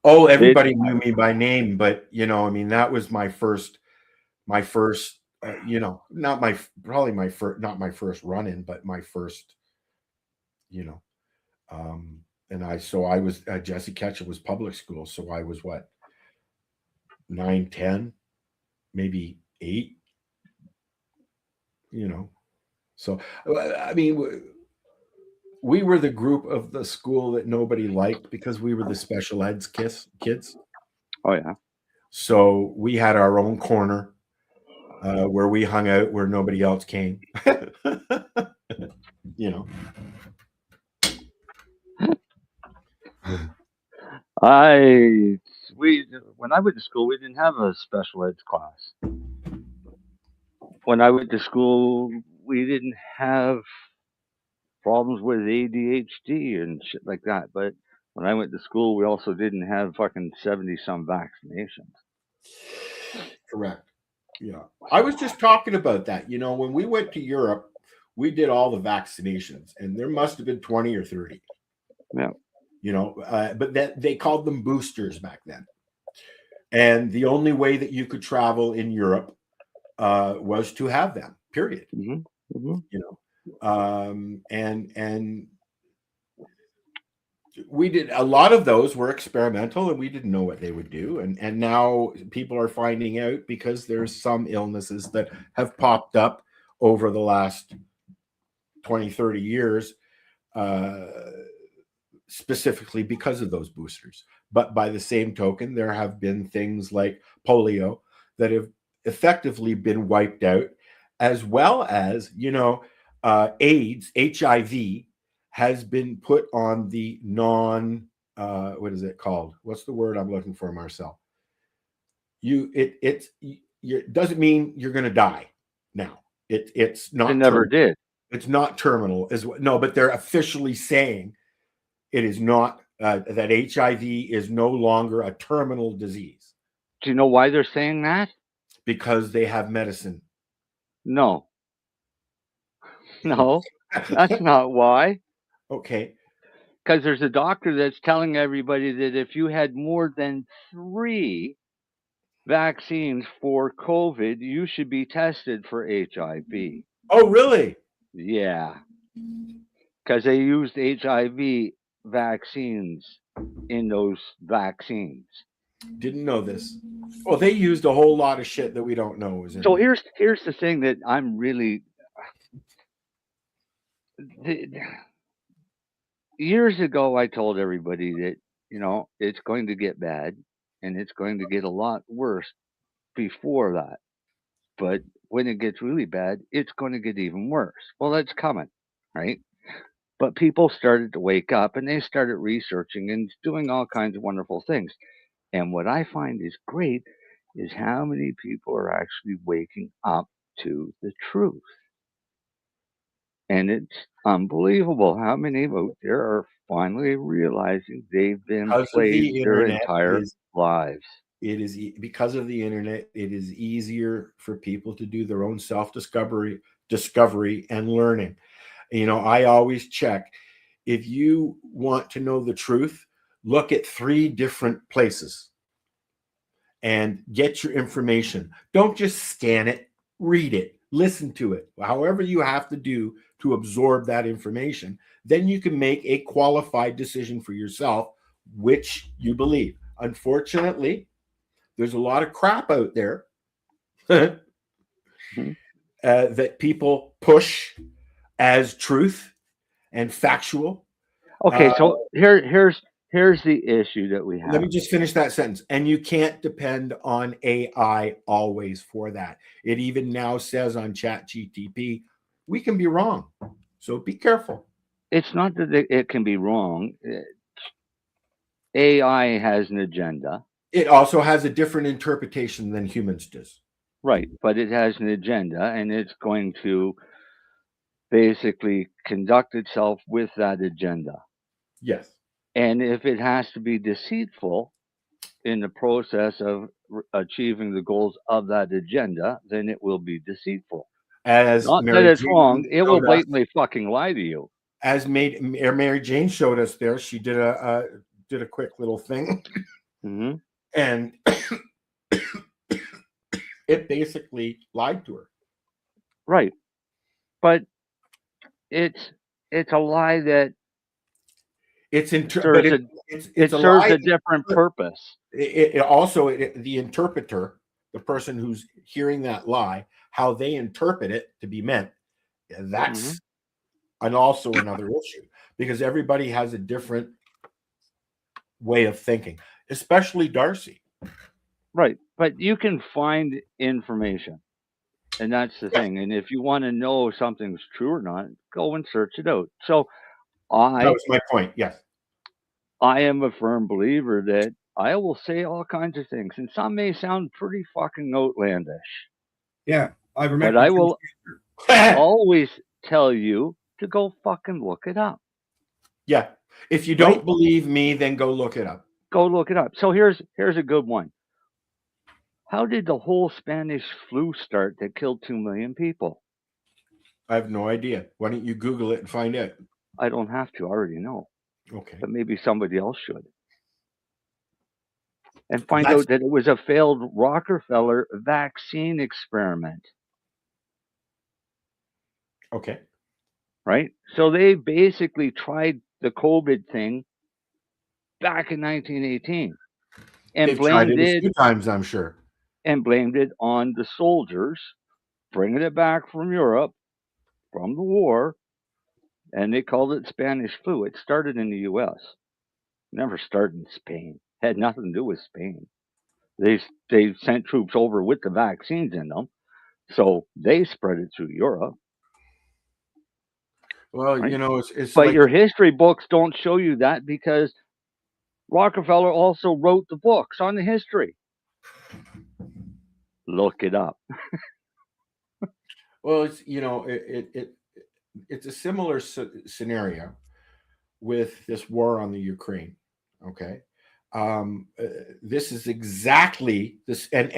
Oh, everybody knew me by name, but you know, I mean, that was my first, you know, not my first run-in, but my first, you know, and I was Jesse Ketchum was public school, so I was what, 9, 10, maybe 8, you know, so I mean. We were the group of the school that nobody liked because we were the special eds kids. Oh, yeah. So we had our own corner where we hung out where nobody else came. You know. When I went to school, we didn't have a special ed class. When I went to school, we didn't have problems with ADHD and shit like that. But when I went to school, we also didn't have fucking 70-some vaccinations. Correct. Yeah. I was just talking about that. You know, when we went to Europe, we did all the vaccinations, and there must have been 20 or 30. Yeah. You know, but they called them boosters back then. And the only way that you could travel in Europe was to have them, period. Mm-hmm. Mm-hmm. You know. And we did a lot of those were experimental, and we didn't know what they would do. And now people are finding out because there's some illnesses that have popped up over the last 20, 30 years, specifically because of those boosters. But by the same token, there have been things like polio that have effectively been wiped out, as well as, you know, AIDS, HIV, has been put on the what is it called? What's the word I'm looking for, Marcel? It doesn't mean you're going to die now. It's not. It never did. It's not terminal. But they're officially saying it is not that HIV is no longer a terminal disease. Do you know why they're saying that? Because they have medicine. No. No, that's not why. Okay. Because there's a doctor that's telling everybody that if you had more than 3 vaccines for COVID, you should be tested for HIV. Oh, really? Yeah. Because they used HIV vaccines in those vaccines. Didn't know this. Well, they used a whole lot of shit that we don't know. So here's the thing that I'm really... Years ago, I told everybody that, you know, it's going to get bad and it's going to get a lot worse before that. But when it gets really bad, it's going to get even worse. Well, that's coming, right? But people started to wake up and they started researching and doing all kinds of wonderful things. And what I find is great is how many people are actually waking up to the truth. And it's unbelievable how many out there are finally realizing they've been Because of played the their internet, entire lives. it is because of the internet. It is easier for people to do their own self-discovery, and learning. You know, I always check. If you want to know the truth, look at 3 different places and get your information. Don't just scan it, read it, listen to it, however you have to do to absorb that information. Then you can make a qualified decision for yourself, which you believe. Unfortunately, there's a lot of crap out there that people push as truth and factual. Okay, so here's the issue that we have. Let me just finish that sentence. And you can't depend on AI always for that. It even now says on ChatGPT, we can be wrong. So be careful. It's not that it can be wrong. AI has an agenda. It also has a different interpretation than humans does. Right, but it has an agenda, and it's going to basically conduct itself with that agenda. Yes. And if it has to be deceitful in the process of achieving the goals of that agenda, then it will be deceitful. As not that it's wrong, it will blatantly fucking lie to you. As Marijane showed us there, she did a quick little thing, and it basically lied to her. Right, but it's a lie that it serves a different purpose. It also the interpreter, the person who's hearing that lie, how they interpret it to be meant, that's and also another issue, because everybody has a different way of thinking, especially Darcy. Right, but you can find information, and that's the thing. And if you want to know if something's true or not, go and search it out. So that was my point. Yes, I am a firm believer that I will say all kinds of things, and some may sound pretty fucking outlandish. Yeah, I remember. But I will always tell you to go fucking look it up. Yeah, if you don't believe me, then go look it up. Go look it up. So here's a good one. How did the whole Spanish flu start that killed 2 million people? I have no idea. Why don't you Google it and find out? I don't have to. I already know. Okay. But maybe somebody else should. And find out that it was a failed Rockefeller vaccine experiment. Okay. Right? So they basically tried the COVID thing back in 1918. And blamed it a few times, I'm sure. And blamed it on the soldiers, bringing it back from Europe, from the war, and they called it Spanish flu. It started in the U.S. Never started in Spain. Had nothing to do with Spain. They sent troops over with the vaccines in them, so they spread it through Europe. Well, right? You know, it's but like, your history books don't show you that, because Rockefeller also wrote the books on the history. Look it up. Well, it's, you know, it's a similar scenario with this war on the Ukraine. Okay. This is exactly this, and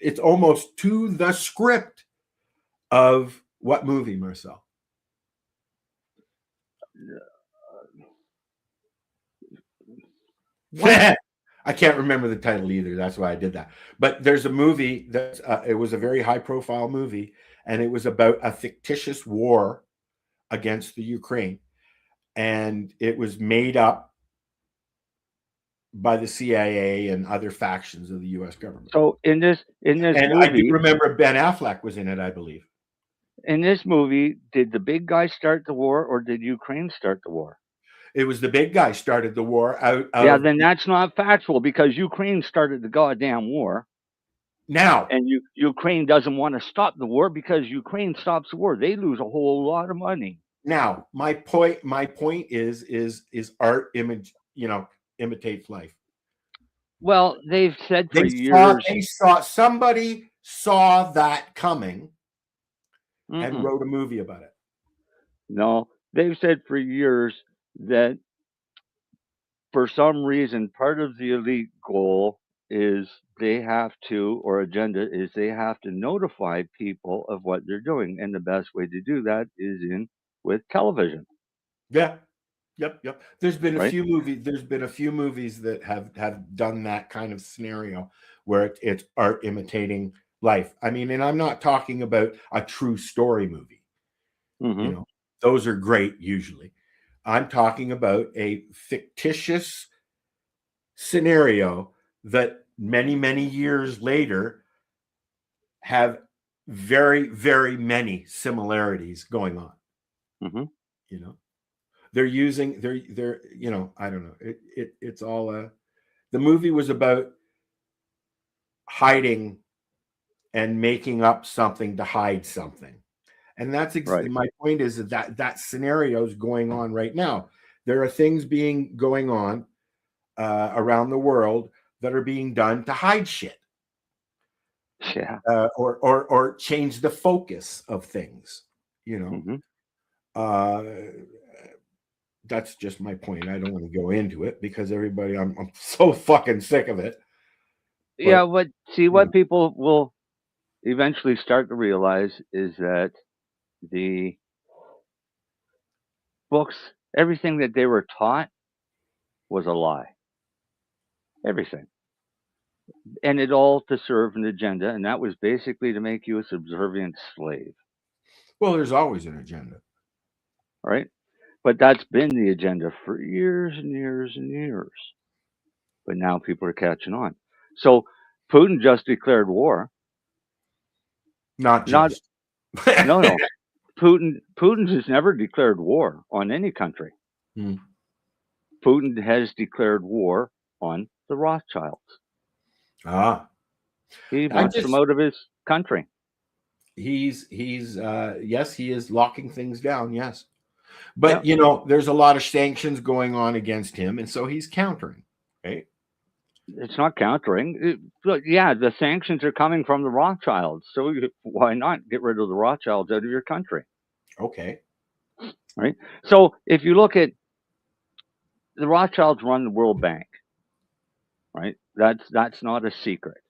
it's almost to the script of what movie, Marcel? I can't remember the title either. That's why I did that. But there's a movie that it was a very high profile movie, and it was about a fictitious war against the Ukraine, and it was made up by the CIA and other factions of the U.S. government. So in this and movie, I do remember Ben Affleck was in it, I believe. In this movie, did the big guy start the war, or did Ukraine start the war? It was the big guy started the war out of... Yeah, then that's not factual, because Ukraine started the goddamn war. Now. And Ukraine doesn't want to stop the war, because Ukraine stops the war, they lose a whole lot of money. Now, my point is art imitates life. Well, they've said for years. Somebody saw that coming and wrote a movie about it. No, they've said for years that for some reason, part of the elite goal is they have to, or agenda is they have to notify people of what they're doing. And the best way to do that is with television. Yeah. Yep. There's been a Right? few movies. There's been a few movies that have done that kind of scenario where it's art imitating life. I mean, and I'm not talking about a true story movie. You know, those are great usually. I'm talking about a fictitious scenario that many, many years later have very, very many similarities going on. You know, they're using they're you know, I don't know. It's all the movie was about hiding and making up something to hide something. And that's my point is that scenario is going on right now. There are things going on around the world that are being done to hide shit. Yeah. Or change the focus of things, you know. That's just my point. I don't want to go into it because everybody, I'm so fucking sick of it. But, what people will eventually start to realize is that the books, everything that they were taught was a lie. Everything. And it all to serve an agenda, and that was basically to make you a subservient slave. Well, there's always an agenda. Right? But that's been the agenda for years and years and years. But now people are catching on. So Putin just declared war. Not just. No. Putin has never declared war on any country. Putin has declared war on the Rothschilds. He wants them out of his country. He's yes, he is locking things down, yes. But you know, there's a lot of sanctions going on against him, and so he's countering, right? It's not countering. The sanctions are coming from the Rothschilds. So why not get rid of the Rothschilds out of your country? Okay. Right. So if you look at the Rothschilds run the World Bank, right? That's not a secret.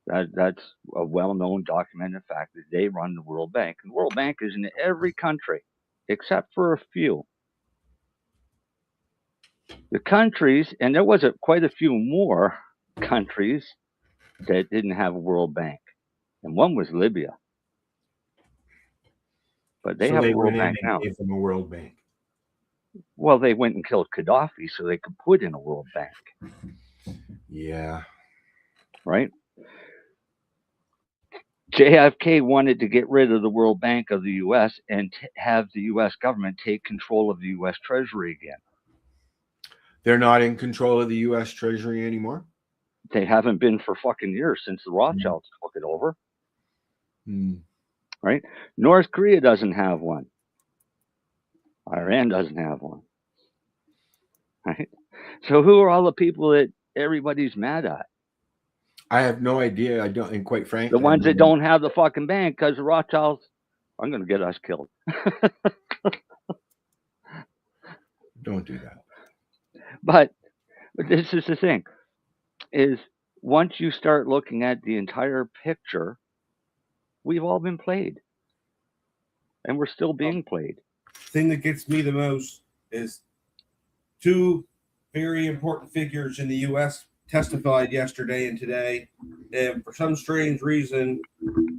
That's a well-known documented fact that they run the World Bank. And the World Bank is in every country except for a few. The countries, and there was quite a few more countries that didn't have a World Bank, and one was Libya. But they have a World Bank now. Gave them a World Bank. Well, they went and killed Gaddafi so they could put in a World Bank. Yeah. Right? JFK wanted to get rid of the World Bank of the U.S. and have the U.S. government take control of the U.S. Treasury again. They're not in control of the U.S. Treasury anymore? They haven't been for fucking years since the Rothschilds took it over. Right? North Korea doesn't have one. Iran doesn't have one. Right? So who are all the people that everybody's mad at? I have no idea. I don't, and quite frankly, the ones that don't have the fucking bank because the Rothschilds are going to get us killed. Don't do that. But this is the thing, is once you start looking at the entire picture, we've all been played. And we're still being played. The thing that gets me the most is two very important figures in the U.S. testified yesterday and today. And for some strange reason,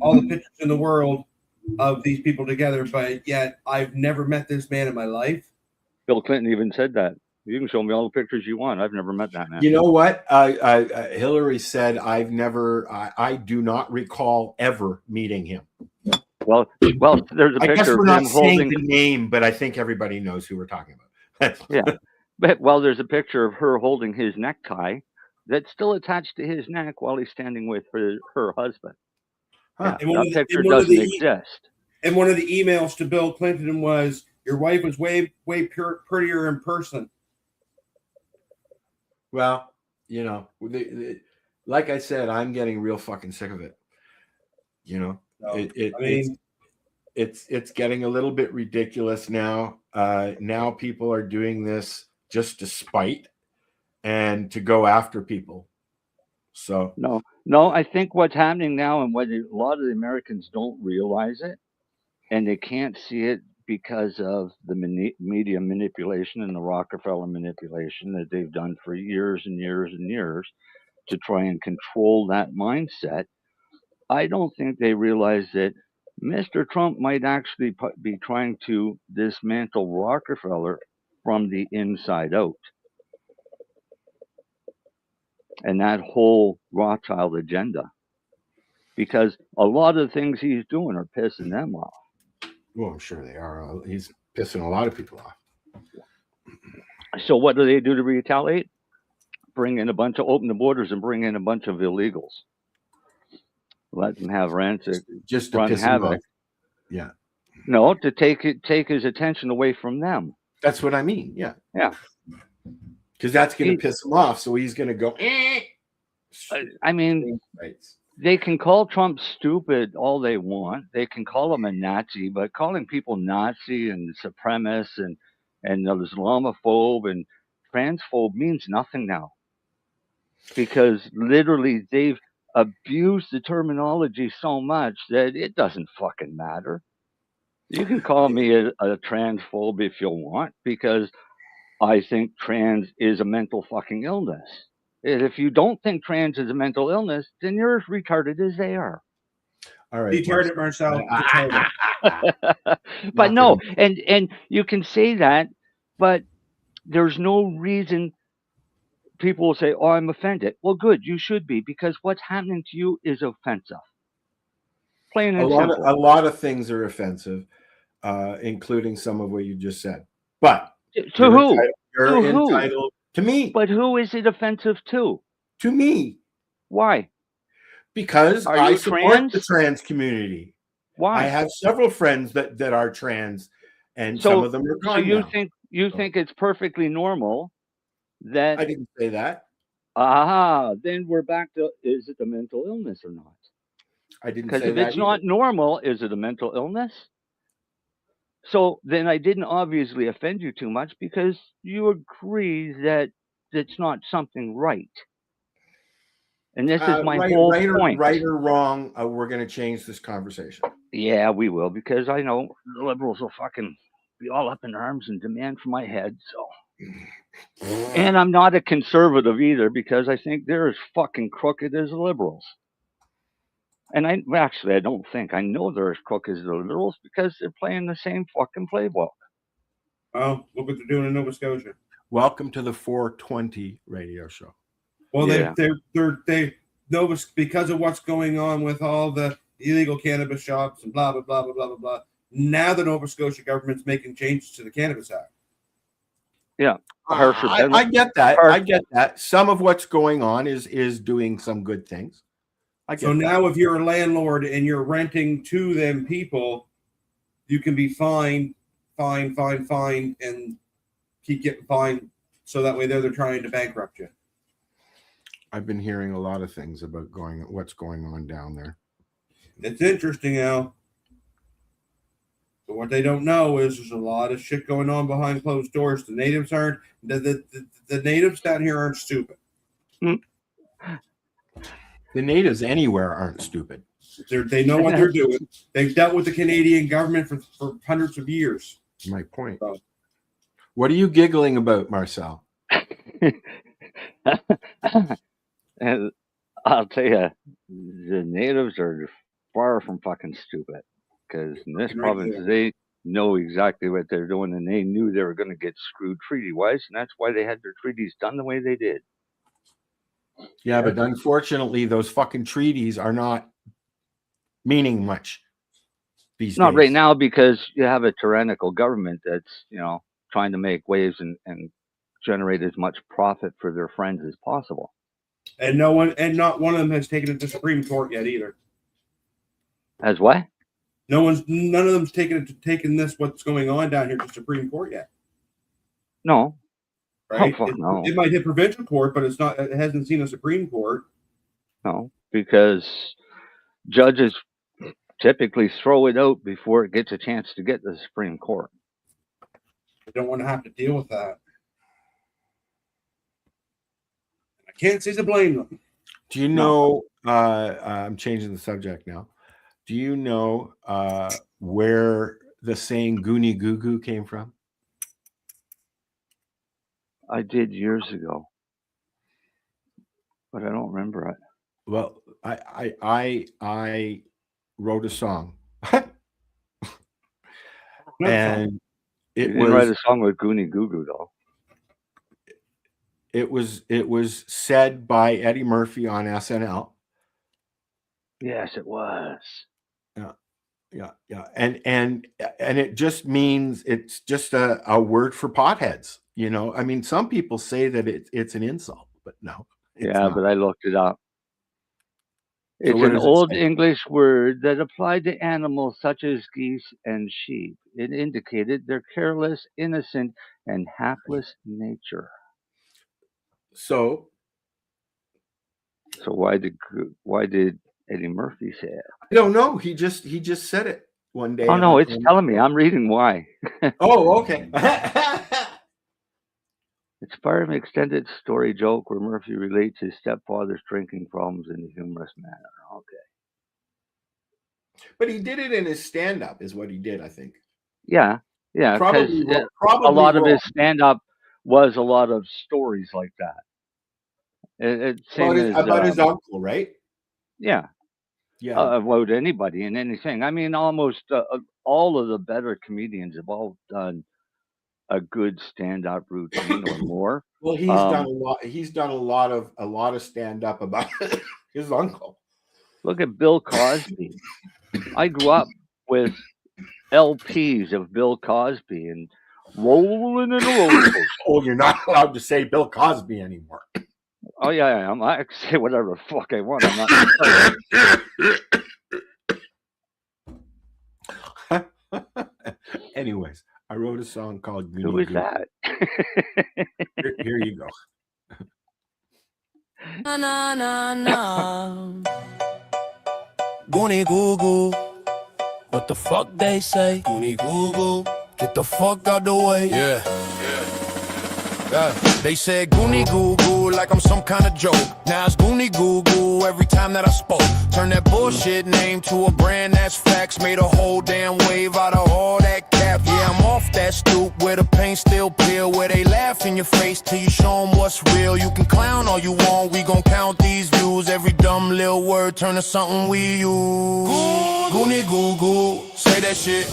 all the pictures in the world of these people together, but yet I've never met this man in my life. Bill Clinton even said that. You can show me all the pictures you want. I've never met that man. You know what? Hillary said, I do not recall ever meeting him. Well, there's a picture. I guess we're of not him saying holding the name, but I think everybody knows who we're talking about. Yeah. But, there's a picture of her holding his necktie that's still attached to his neck while he's standing with her husband. Huh. Yeah, that picture doesn't exist. And one of the emails to Bill Clinton was, your wife was way prettier in person. Well, you know, like I said, I'm getting real fucking sick of it. You know, it's getting a little bit ridiculous now. Now people are doing this just to spite and to go after people. So No, I think what's happening now, and what a lot of the Americans don't realize it, and they can't see it because of the media manipulation and the Rockefeller manipulation that they've done for years and years and years to try and control that mindset. I don't think they realize that Mr. Trump might actually be trying to dismantle Rockefeller from the inside out. And that whole Rothschild agenda. Because a lot of the things he's doing are pissing them off. Well, I'm sure they are. He's pissing a lot of people off. So what do they do to retaliate? Open the borders and bring in a bunch of illegals. Let them have rancid, just to run piss havoc. him off. Yeah. No, to take his attention away from them. That's what I mean. Yeah. Yeah. Because that's going to piss him off. So he's going to go. I mean, they can call Trump stupid all they want. They can call him a Nazi, but calling people Nazi and supremacist and Islamophobe and transphobe means nothing now. Because literally they've abused the terminology so much that it doesn't fucking matter. You can call me a transphobe if you want, because I think trans is a mental fucking illness. And if you don't think trans is a mental illness, then you're as retarded as they are. All right. Retarded, Marcel. But no, and you can say that, but there's no reason. People will say, "Oh, I'm offended." Well, good, you should be, because what's happening to you is offensive. Plain and simple. A lot of things are offensive, including some of what you just said. But to who? You're entitled to me. But who is it offensive to? To me. Why? Because I support the trans community. Why? I have several friends that are trans, and some of them are gone. So you think it's perfectly normal that I didn't say that. Then we're back to, is it a mental illness or not? I didn't say that. Because if it's not normal, is it a mental illness? So then I didn't obviously offend you too much, because you agree that it's not something right. And this is my whole point. Right or wrong, we're going to change this conversation. Yeah, we will, because I know the liberals will fucking be all up in arms and demand for my head. So, and I'm not a conservative either, because I think they're as fucking crooked as the liberals. And I know they're as crooked as the liberals, because they're playing the same fucking playbook. Oh, look what they're doing in Nova Scotia. Welcome to the 420 radio show. Well, they because of what's going on with all the illegal cannabis shops and blah blah blah blah blah blah blah. Now the Nova Scotia government's making changes to the Cannabis Act. Yeah, I get that. I get that. Some of what's going on is doing some good things. So now, if you're a landlord and you're renting to them people, you can be fined, and keep getting fined. So that way, they're trying to bankrupt you. I've been hearing a lot of things about what's going on down there. It's interesting now. But what they don't know is there's a lot of shit going on behind closed doors. The natives aren't. The natives down here aren't stupid. The natives anywhere aren't stupid. They know what they're doing. They've dealt with the Canadian government for hundreds of years. My point. So. What are you giggling about, Marcel? And I'll tell you, the natives are far from fucking stupid, because in this province, they know exactly what they're doing, and they knew they were going to get screwed treaty-wise, and that's why they had their treaties done the way they did. Yeah, but unfortunately, those fucking treaties are not meaning much these days. Not right now, because you have a tyrannical government that's, trying to make waves and generate as much profit for their friends as possible. And not one of them has taken it to Supreme Court yet either. As what? None of them's taken this what's going on down here to Supreme Court yet. No. Right? Oh, no. It might hit provincial court, but it's not. It hasn't seen a Supreme Court. No, because judges typically throw it out before it gets a chance to get to the Supreme Court. I don't want to have to deal with that. I can't say to blame them. Do you know? I'm changing the subject now. Do you know where the saying "Goonie Goo Goo" came from? I did years ago, but I don't remember it. Well, I wrote a song, and You it didn't write a was song with Goonie Goo Goo though. it was said by Eddie Murphy on SNL. Yes, it was. Yeah, and it just means it's just a word for potheads. You know, I mean, some people say that it's an insult, but no, it's Yeah, not. but I looked it up. So It's what an does it old say? English word that applied to animals such as geese and sheep. It indicated their careless, innocent, and hapless nature. So So why did Eddie Murphy say it? I don't know. He just said it one day. Oh no, on it's telling me. I'm reading why. Oh, okay. It's part of an extended story joke where Murphy relates his stepfather's drinking problems in a humorous manner. Okay. But he did it in his stand-up, is what he did, I think. Yeah, because Probably a probably lot of wrong. his stand-up was a lot of stories like that. Same as About his uncle, right? yeah, Yeah. about anybody and anything. I mean, almost all of the better comedians have all done a good stand-up routine or more. Well, he's done a lot. He's done a lot of stand-up about his uncle. Look at Bill Cosby. I grew up with LPs of Bill Cosby and rolling in a roller coaster. Oh, you're not allowed to say Bill Cosby anymore. Oh yeah, I am. I can say whatever the fuck I want. I'm not. Anyways, I wrote a song called Goonie Who is Goo. that? Here you go. Na na na na. Goonie Goo Goo. What the fuck they say? Goonie Goo Goo. Get the fuck out the way. Yeah. They said Goonie Goo Goo like I'm some kind of joke. Now it's Goonie Goo Goo every time that I spoke. Turn that bullshit name to a brand that's facts. Made a whole damn wave out of all that cap. Yeah, I'm off that stoop where the paint still peel. Where they laugh in your face till you show them what's real. You can clown all you want, we gon' count these views. Every dumb little word turn to something we use. Goonie Goo Goo, say that shit.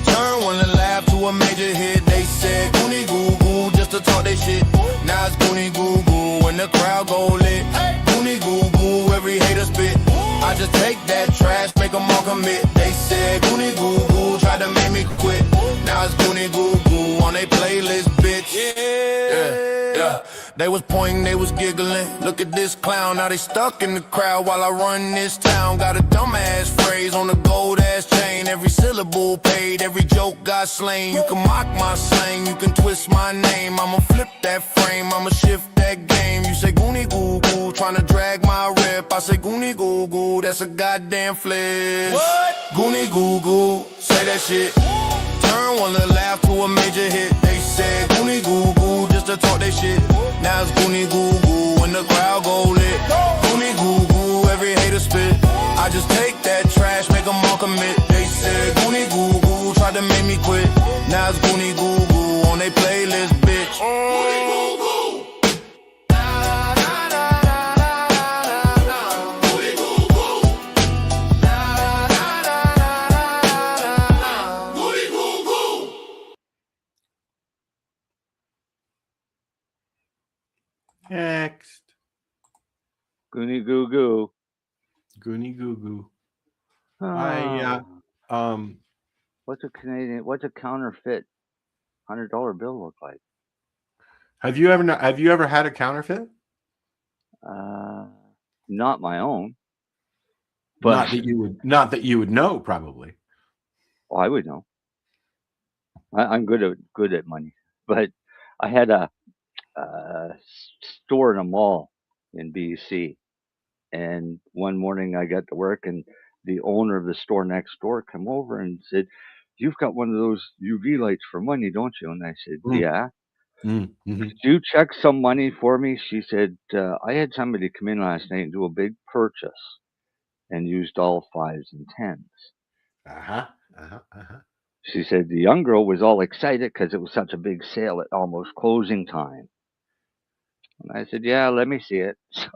Turn one to laugh to a major hit. They said Goonie Goo Goo just to talk they shit. Now it's Goonie Goo Goo when the crowd go lit. Goonie Goo Goo, every hater spit. I just take that trash, make them all commit. They said Goonie Goo Goo, tried to make me quit. Now it's Goonie Goo Goo on they playlist, bitch. Yeah. They was pointing, they was giggling. Look at this clown, now they stuck in the crowd while I run this town. Got a dumbass phrase on the gold ass chain. Every syllable paid, every joke got slain. You can mock my slang, you can twist my name. I'ma flip that frame, I'ma shift that game. You say Goonie Goo Goo, tryna drag my rip. I say Goonie Goo Goo, that's a goddamn flip. What? Goonie Goo Goo, say that shit. Turn one little laugh to a major hit. They said Goonie Goo Goo just to talk they shit. Now it's Goonie Goo Goo when the crowd go lit. Goonie Goo Goo, every hater spit. I just take that trash, make them all commit. They said Goonie Goo Goo, tried to make me quit. Now it's Goonie Goo Goo on they playlist, bitch. Goonie Goo Goo. Next. Goonie Goo Goo. Goonie Goo Goo. What's a counterfeit $100 bill look like? Have you ever had a counterfeit? Not my own. But not that you would know, probably. Oh, I would know. I'm good at money, but I had a store in a mall in BC, and one morning I got to work and the owner of the store next door come over and said, "You've got one of those UV lights for money, don't you?" And I said, "Yeah." Mm-hmm. "Could you check some money for me?" She said, "I had somebody come in last night and do a big purchase and used all 5s and 10s." She said the young girl was all excited because it was such a big sale at almost closing time. And I said, "Yeah, let me see it." So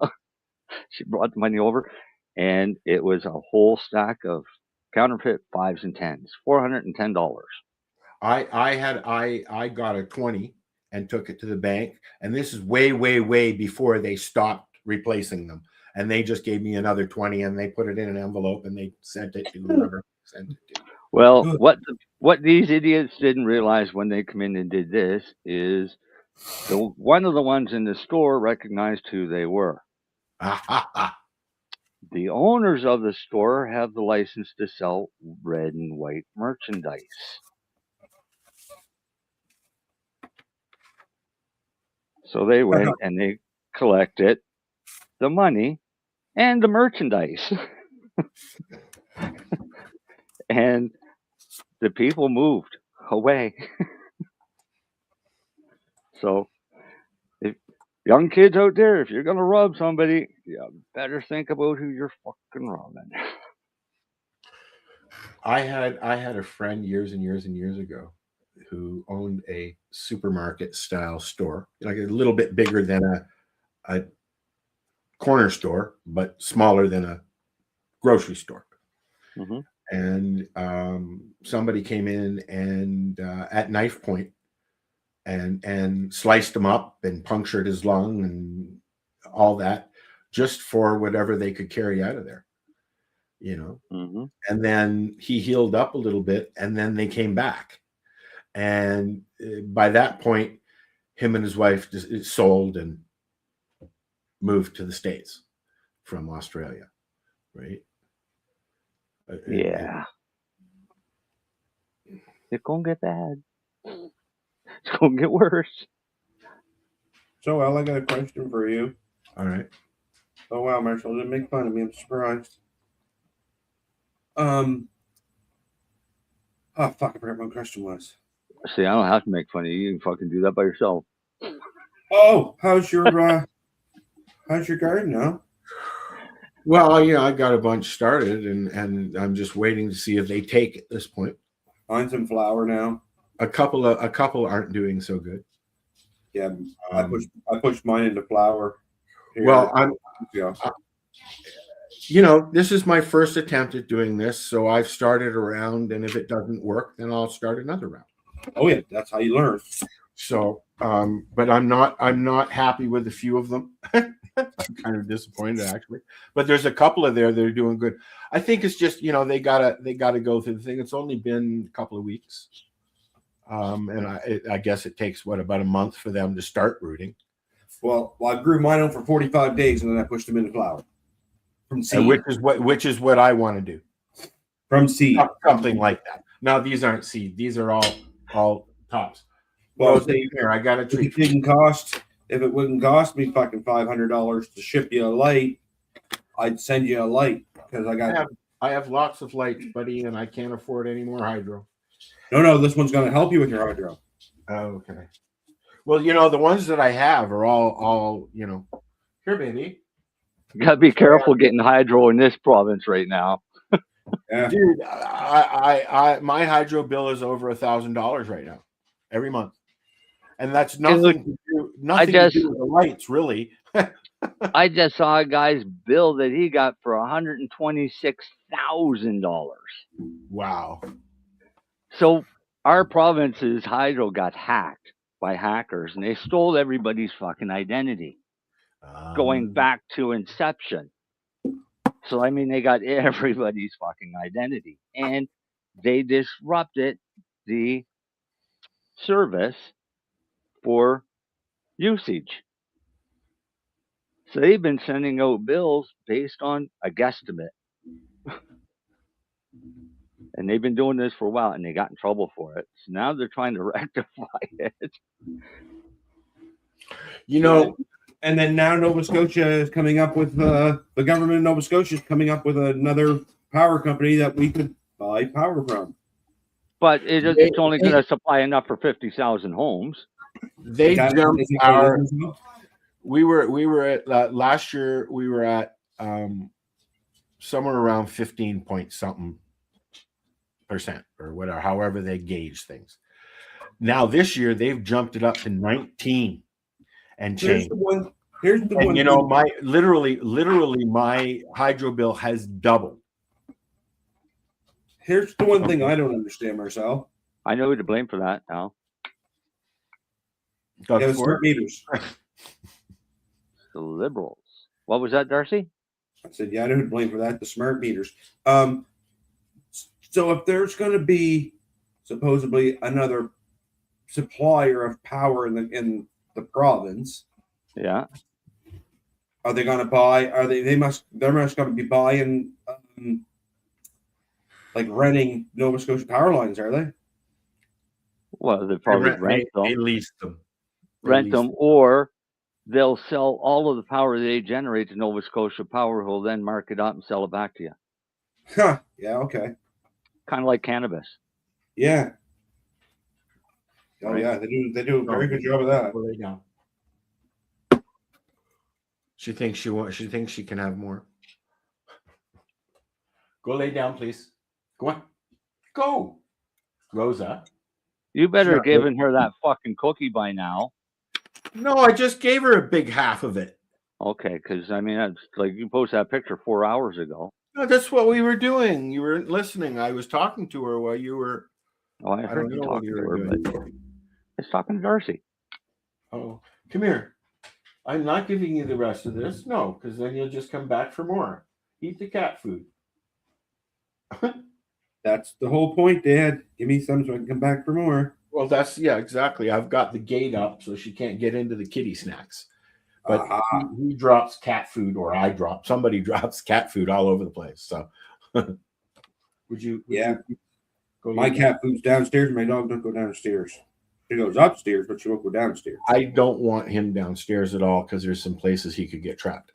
she brought the money over, and it was a whole stack of counterfeit 5s and 10s, $410. I got a 20 and took it to the bank, and this is way before they stopped replacing them, and they just gave me another 20 and they put it in an envelope and they sent it to whoever sent it to. Well, what these idiots didn't realize when they come in and did this is one of the ones in the store recognized who they were. The owners of the store have the license to sell red and white merchandise. So they went and they collected the money and the merchandise. And the people moved away. So, if young kids out there, if you're going to rob somebody, you better think about who you're fucking robbing. I had a friend years and years and years ago who owned a supermarket style store, like a little bit bigger than a corner store, but smaller than a grocery store. Mm-hmm. And somebody came in and at knife point and sliced him up and punctured his lung and all that, just for whatever they could carry out of there, you know. Mm-hmm. And then he healed up a little bit, and then they came back. And by that point, him and his wife just sold and moved to the States from Australia, right? Yeah. It's going to get bad. It's going to get worse. So, Al, I got a question for you. All right. Oh, wow, Marcel didn't make fun of me. I'm surprised. Oh, fuck, I forgot what my question was. See, I don't have to make fun of you. You can fucking do that by yourself. Oh, how's your garden now? Well, yeah, I got a bunch started, and I'm just waiting to see if they take at this point. Mine's in flower now. A couple aren't doing so good. Yeah, I pushed mine into flower. Well, this is my first attempt at doing this, so I've started a round, and if it doesn't work, then I'll start another round. Oh yeah, that's how you learn. So, but I'm not happy with a few of them. I'm kind of disappointed actually, but there's a couple of there that are doing good. I think it's just they gotta go through the thing. It's only been a couple of weeks, and I guess it takes about a month for them to start rooting. Well, I grew mine on for 45 days, and then I pushed them into flower from seed. And which is what I want to do. From seed, something like that. Now these aren't seed; these are all tops. Well, here I got a treat. If it wouldn't cost me fucking $500 to ship you a light, I'd send you a light because I have lots of lights, buddy, and I can't afford any more hydro. No, this one's going to help you with your hydro. Oh, okay. Well, the ones that I have are all here, baby. You gotta be careful getting hydro in this province right now. Yeah. Dude, my hydro bill is over $1,000 right now, every month. And that's nothing to do with the lights, really. I just saw a guy's bill that he got for $126,000. Wow. So our province's hydro got hacked by hackers, and they stole everybody's fucking identity, going back to inception. So, they got everybody's fucking identity, and they disrupted the service for usage. So they've been sending out bills based on a guesstimate. And they've been doing this for a while, and they got in trouble for it. So now they're trying to rectify it. And then now Nova Scotia is coming up with the government of Nova Scotia is coming up with another power company that we could buy power from. But it's only going to supply enough for 50,000 homes. They Is jumped that our. what it is now? We were at last year. We were at somewhere around 15 point something % or whatever, however they gauge things. Now this year they've jumped it up to 19 and Here's change. the one. Here's the one. And you know, my literally my hydro bill has doubled. Here's the one thing I don't understand, Marcel. I know who to blame for that now. Go Yeah, the for smart it. meters. The Liberals. What was that, Darcy? I said, yeah, I know who to blame for that. The smart meters. So if there's going to be supposedly another supplier of power in the province, Yeah. are they going to buy? They're must going to be buying, like renting Nova Scotia power lines? Are they? Well, they probably rent them. They lease them. Rent them, or they'll sell all of the power they generate to Nova Scotia Power, who'll then mark it up and sell it back to you. Huh. Yeah. Okay. Kind of like cannabis. Yeah. Oh Right. yeah, they do a very good job of that. Go lay down. She thinks she can have more. Go lay down, please. Go on. Go. Rosa. You better have Sure. given her that fucking cookie by now. No, I just gave her a big half of it. Okay, because I mean, that's like you posted that picture 4 hours ago. No, that's what we were doing. You weren't listening. I was talking to her while you were. Oh, I heard don't you know what talking you to were her, but doing. I was talking to Darcy. Oh, come here. I'm not giving you the rest of this. No, because then you'll just come back for more. Eat the cat food. That's the whole point, Dad. Give me some so I can come back for more. Well, yeah, exactly. I've got the gate up so she can't get into the kitty snacks. But he drops cat food, or somebody drops cat food all over the place. So, would you go My cat food's downstairs. My dog don't go downstairs. She goes upstairs, but she won't go downstairs. I don't want him downstairs at all because there's some places he could get trapped.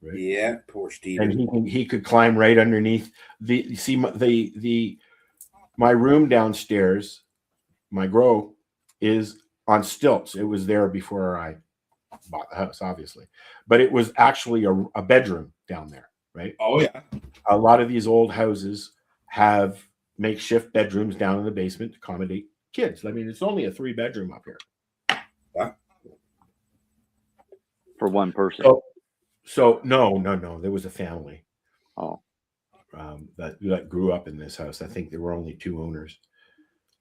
Right? Yeah, poor Steve. And he could climb right underneath my room downstairs. My grow is on stilts. It was there before I bought the house, obviously, but it was actually a bedroom down there, right? Oh yeah. A lot of these old houses have makeshift bedrooms down in the basement to accommodate kids. I mean, it's only a 3-bedroom up here. Yeah. For one person. So no. There was a family. Oh. That grew up in this house. I think there were only 2 owners.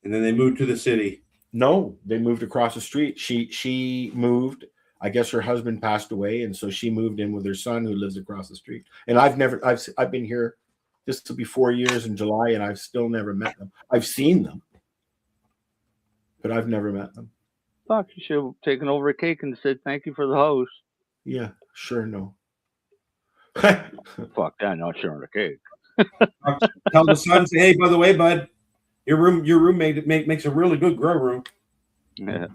And then they moved to the city. No, they moved across the street. She moved. I guess her husband passed away, and so she moved in with her son, who lives across the street. And I've been here. This will be 4 years in July, and I've still never met them. I've seen them, but I've never met them. Fuck, you should have taken over a cake and said thank you for the house. Yeah, sure, no. Fuck that, not sharing a cake. Tell the son, say, hey, by the way, bud, your roommate makes a really good grow room. Yeah.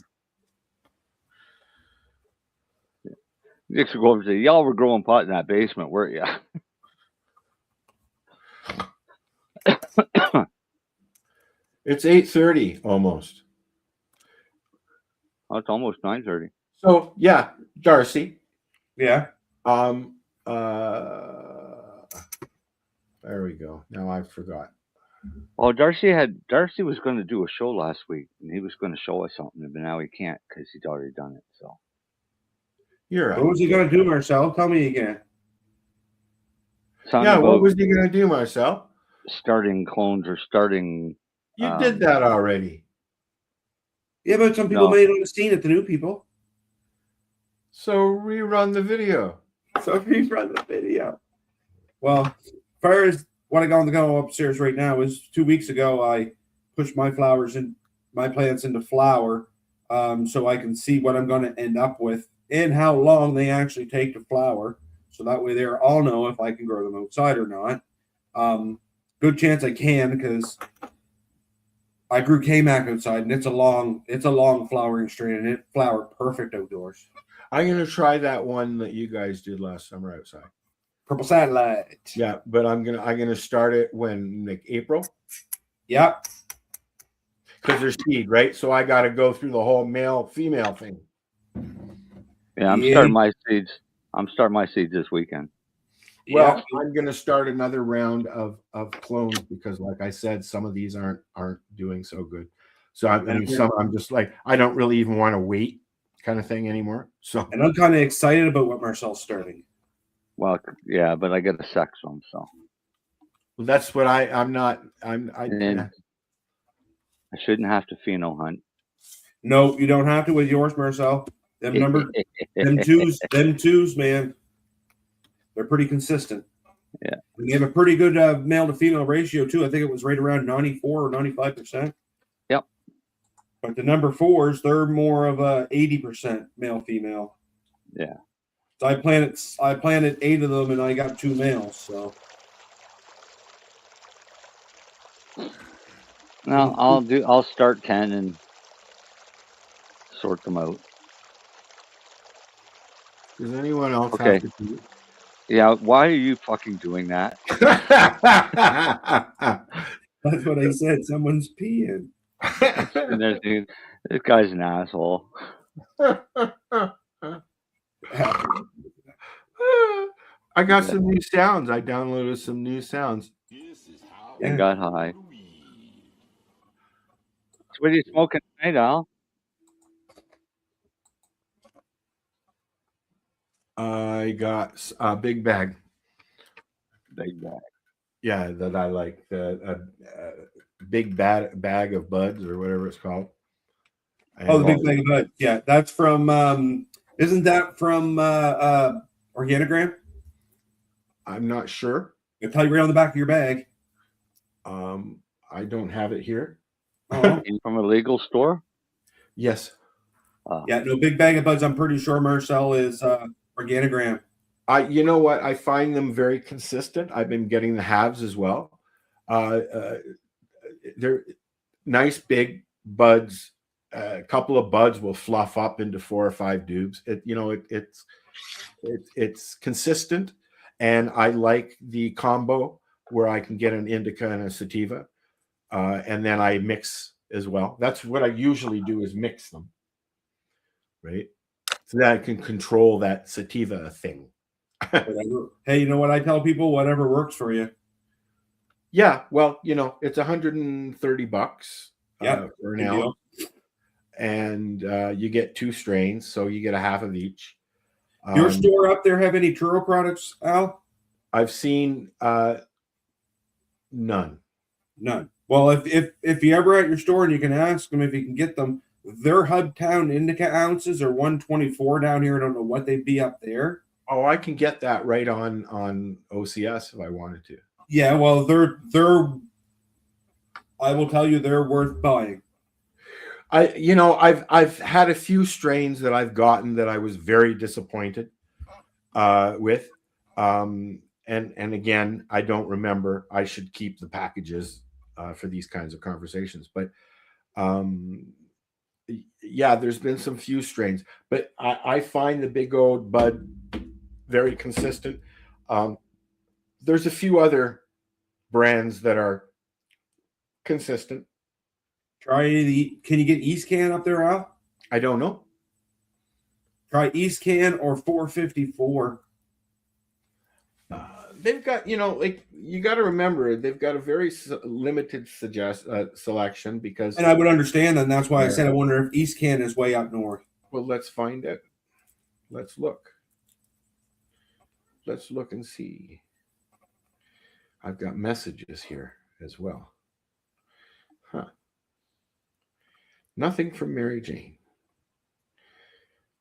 Nick should go over and say, y'all were growing pot in that basement, weren't you? It's 8:30 almost. Oh, it's almost 9:30. So yeah, Darcy. Yeah. There we go. Now I forgot. Oh, Darcy was going to do a show last week, and he was going to show us something, but now he can't because he's already done it. So. You're right. What was he going to do, Marcel? Tell me again. Yeah, what was he going to do, Marcel? Starting clones or starting. You did that already. Yeah, but some people may not have seen it, the new people. So rerun the video. Well, as far as what I got to go upstairs right now is 2 weeks ago, I pushed my plants into flower so I can see what I'm going to end up with and how long they actually take to flower. So that way they all know if I can grow them outside or not. Good chance I can because I grew K-Mac outside and it's a long flowering strain and it flowered perfect outdoors. I'm going to try that one that you guys did last summer outside. Purple satellite. Yeah, but I'm gonna start it when like April. Yep. Because there's seed, right? So I got to go through the whole male female thing. Yeah, I'm starting my seeds. I'm starting my seeds this weekend. Well, I'm going to start another round of clones because, like I said, some of these aren't doing so good. So I'm just like, I don't really even want to wait, kind of thing anymore. So, and I'm kind of excited about what Marcel's starting. Well, yeah, but I got a sex one, so. Well, that's what I shouldn't have to pheno hunt. No, you don't have to with yours, Marcel. them twos, man. They're pretty consistent. Yeah. And they have a pretty good male to female ratio too. I think it was right around 94 or 95%. Yep. But the number 4s, they're more of a 80% male female. Yeah. So I planted 8 of them and I got 2 males. So no, I'll start 10 and sort them out. Does anyone else okay. have to do it? Yeah, why are you fucking doing that? That's what I said. Someone's peeing. Dude, this guy's an asshole. I got some new sounds. I downloaded some new sounds. And got high. So what are you smoking tonight, Al? I got a big bag. Big bag. Yeah, that I like. The big bag of buds or whatever it's called. The big bag of buds. Yeah, that's from. Isn't that from Organigram? I'm not sure. It'll tell you right on the back of your bag. I don't have it here. From a legal store? Yes. Yeah, no, big bag of buds. I'm pretty sure Marcel is Organigram. You know what? I find them very consistent. I've been getting the halves as well. They're nice big buds. A couple of buds will fluff up into 4 or 5 dubs. It's consistent, and I like the combo where I can get an indica and a sativa, and then I mix as well. That's what I usually do is mix them, right? So that I can control that sativa thing. Hey, you know what I tell people? Whatever works for you. Yeah, well, it's $130 for an ounce, and you get 2 strains, so you get a half of each. Your store up there have any churro products, Al? I've seen none. Well, if you ever at your store and you can ask them if you can get them, their Hubtown indica ounces are 124 down here. I don't know what they'd be up there. Oh, I can get that right on OCS if I wanted to. Yeah, well, they're I will tell you they're worth buying. I've had a few strains that I've gotten that I was very disappointed with. And again, I don't remember. I should keep the packages for these kinds of conversations. But yeah, there's been some few strains, but I find the big old bud very consistent. There's a few other brands that are consistent. Can you get East Can up there, Al? I don't know. Try East Can or 454. They've got, you got to remember, they've got a very limited selection because. And I would understand that. And that's why I said I wonder if East Can is way up north. Well, let's find out. Let's look. Let's look and see. I've got messages here as well. Huh. Nothing from Marijane.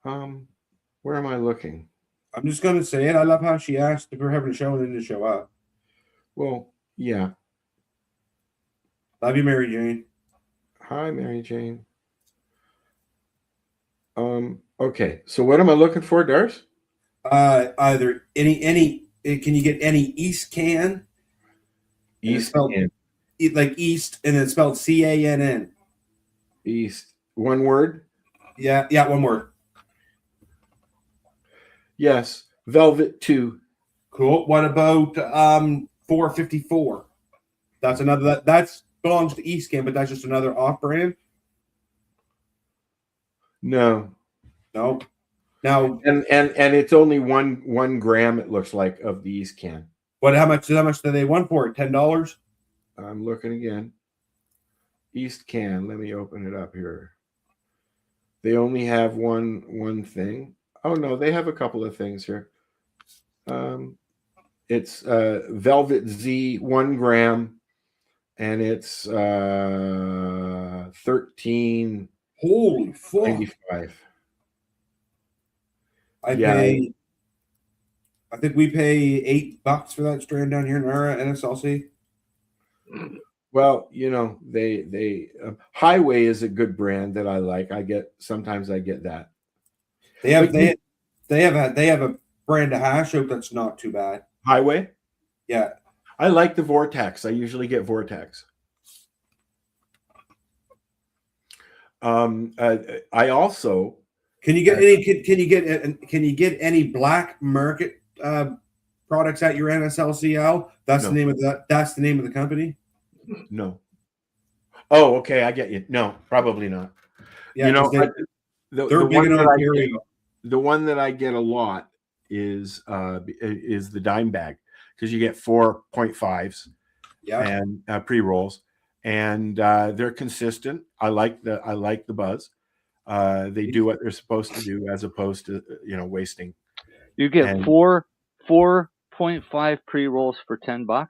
Where am I looking? I'm just going to say it. I love how she asked if we're having a show and didn't show up. Well, yeah. Love you, Marijane. Hi, Marijane. Okay. So what am I looking for, Darcy? Either any. Can you get any East Can? East Can. Like East, and it's spelled CANN. East. One word? Yeah, one word. Yes. Velvet 2. Cool. What about 454? That's another that's belongs to Eastcan, but that's just another off brand. No. No. Now and it's only one gram, it looks like, of the East can. What? How much do they want for it? $10? I'm looking again. East can. Let me open it up here. They only have one thing. Oh no, they have a couple of things here. It's Velvet Z 1 gram, and it's 13. Holy fuck! 95. I think we pay $8 for that strand down here in our NSLC. Well, you know, they Highway is a good brand that I like. Sometimes I get that. They have a brand of hash oat that's not too bad. Highway? Yeah. I like the Vortex. I usually get Vortex. I also Can you get any black market products at your NSLCL? That's No. the name of that's the name of the company. No. Oh, okay, I get you. No, probably not. Yeah, you know, they're big in Ontario. The one that I get a lot is the dime bag, because you get 4.5s and pre-rolls, and they're consistent. I like the buzz. They do what they're supposed to do, as opposed to wasting. You get 4.5 pre-rolls for $10.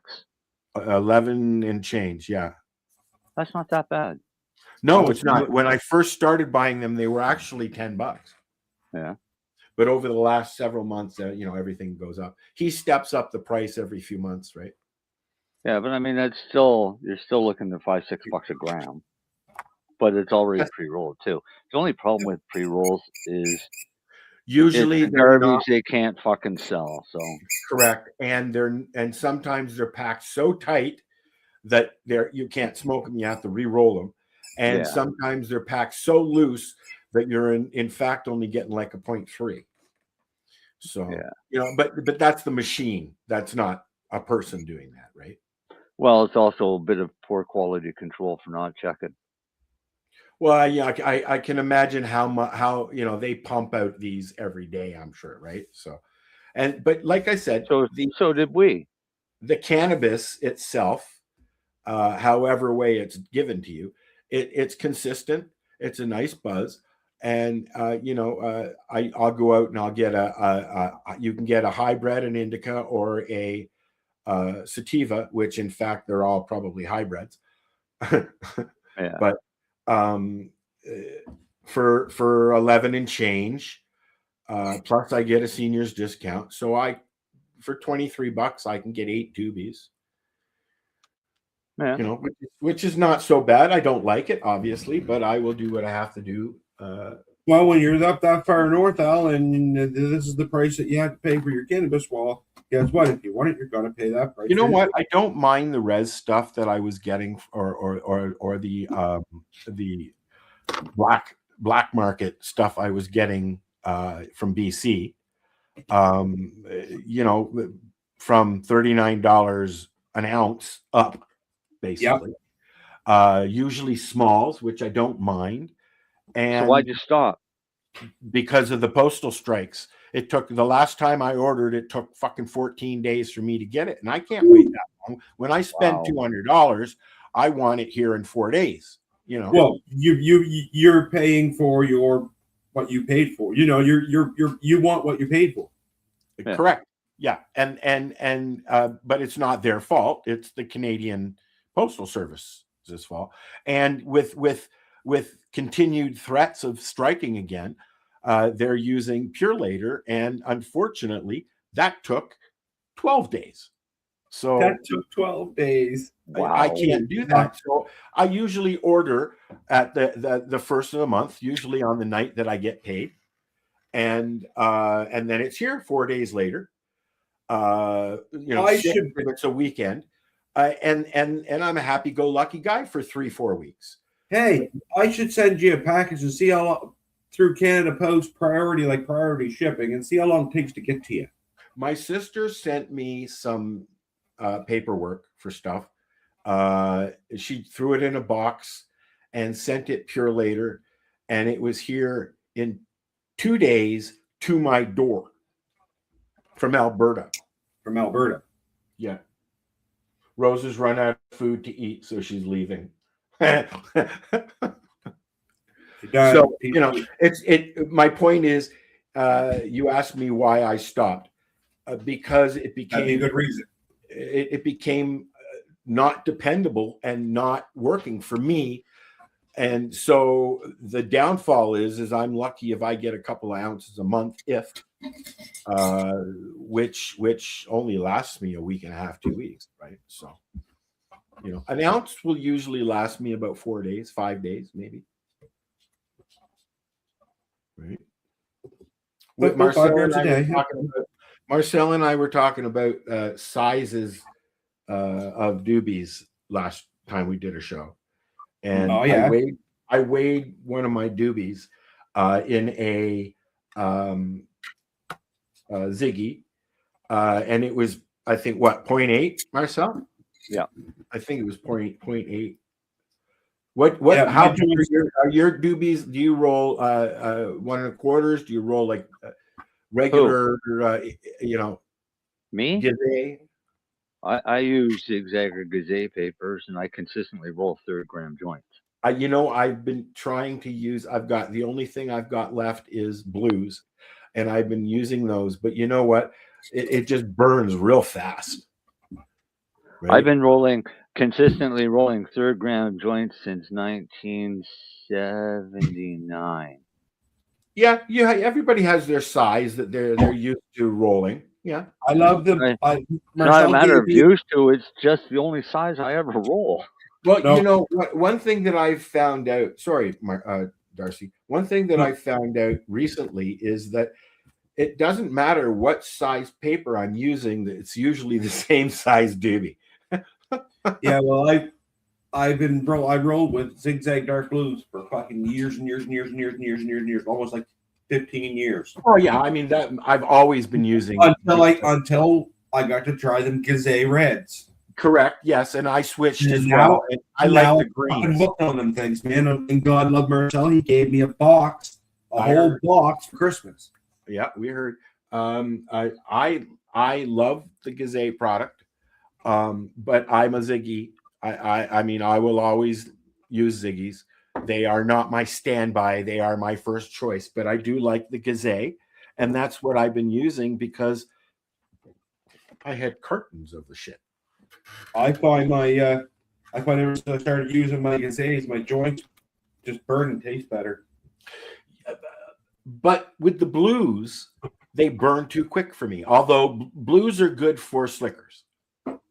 11 and change, yeah. That's not that bad. No, it's not. When I first started buying them, they were actually $10. Yeah. But over the last several months, everything goes up. He steps up the price every few months, right? Yeah, but I mean, you're still looking at $5-6 a gram. But it's already pre-rolled too. The only problem with pre-rolls is usually garbage they can't fucking sell. So correct, and sometimes they're packed so tight that you can't smoke them. You have to re-roll them, and sometimes they're packed so loose that you're in fact only getting like a 0.3. So but that's the machine. That's not a person doing that, right? Well, it's also a bit of poor quality control for not checking. Well, yeah, I can imagine how they pump out these every day, I'm sure, right? So, but like I said, so did we. The cannabis itself, however way it's given to you, it's consistent. It's a nice buzz, and I'll go out and I'll get you can get a hybrid, an indica, or a sativa, which in fact they're all probably hybrids. Yeah. But for 11 and change, plus I get a senior's discount, so for $23 I can get 8 tubies. Yeah. Which is not so bad. I don't like it, obviously, but I will do what I have to do. Well, when you're up that far north, Al, and this is the price that you have to pay for your cannabis, well, guess what? If you want it, you're going to pay that price. You know what? I don't mind the res stuff that I was getting, or the black market stuff I was getting from BC. From $39 an ounce up, basically. Yep. Usually smalls, which I don't mind. And so why'd you stop? Because of the postal strikes. It took, the last time I ordered, it took fucking 14 days for me to get it, and I can't wait that long. When I spend $200, I want it here in 4 days. Well, you're paying for what you paid for. You want what you paid for. Yeah. Correct. Yeah, and but it's not their fault. It's the Canadian Postal Service's fault. And with continued threats of striking again, they're using Pure Later, and unfortunately, that took 12 days. So that took 12 days. Wow. I can't do that. So I usually order at the first of the month, usually on the night that I get paid, and then it's here 4 days later. It's a weekend, and I'm a happy-go-lucky guy for 3-4 weeks. Hey, I should send you a package and see how long, through Canada Post priority shipping, and see how long it takes to get to you. My sister sent me some paperwork for stuff. She threw it in a box and sent it pure later, and it was here in 2 days to my door from Alberta. From Alberta. Yeah. Rose has run out of food to eat, so she's leaving. So, you know, my point is, you asked me why I stopped, because it became a good reason. It became not dependable and not working for me. And so the downfall is I'm lucky if I get a couple of ounces a month, which only lasts me a week and a half, 2 weeks, right? So, you know, an ounce will usually last me about 4 days, 5 days, maybe. Right. With Marcel and I were talking about sizes of doobies last time we did a show, and I weighed one of my doobies in a Ziggy, and it was, I think, what, 0.8, Marcel? Yeah, I think it was 0.8. What? Yeah, how big are your doobies? Do you roll 1 1/4? Do you roll like regular? You know, me? Gazé? I use zigzag or gazé papers, and I consistently roll 3rd gram joints. You know, I've been trying to use. The only thing I've got left is blues, and I've been using those. But you know what? It just burns real fast. Right? I've been consistently rolling 3rd gram joints since 1979. Yeah, everybody has their size that they're used to rolling. Yeah, I love them. It's not a matter of used to. It's just the only size I ever roll. Well, you know, one thing that I've found out. Sorry, Darcy. One thing that I found out recently is that it doesn't matter what size paper I'm using. It's usually the same size doobie. Yeah, well, I rolled with zigzag dark blues for fucking years and years and years and years and years and years and years, almost like 15 years. Oh yeah, I mean that I've always been using until I got to try them Gazé reds. Correct. Yes, and I switched as now, well. And I like the greens. I'm hooked on them things, man. And God love Marcel. He gave me a whole box for Christmas. Yeah, we heard. I love the Gazé product, but I'm a Ziggy. I mean, I will always use Ziggies. They are not my standby. They are my first choice. But I do like the Gazé, and that's what I've been using because I had cartons of the shit. I find ever since I started using my Gazés, my joints just burn and taste better. But with the blues, they burn too quick for me. Although blues are good for slickers.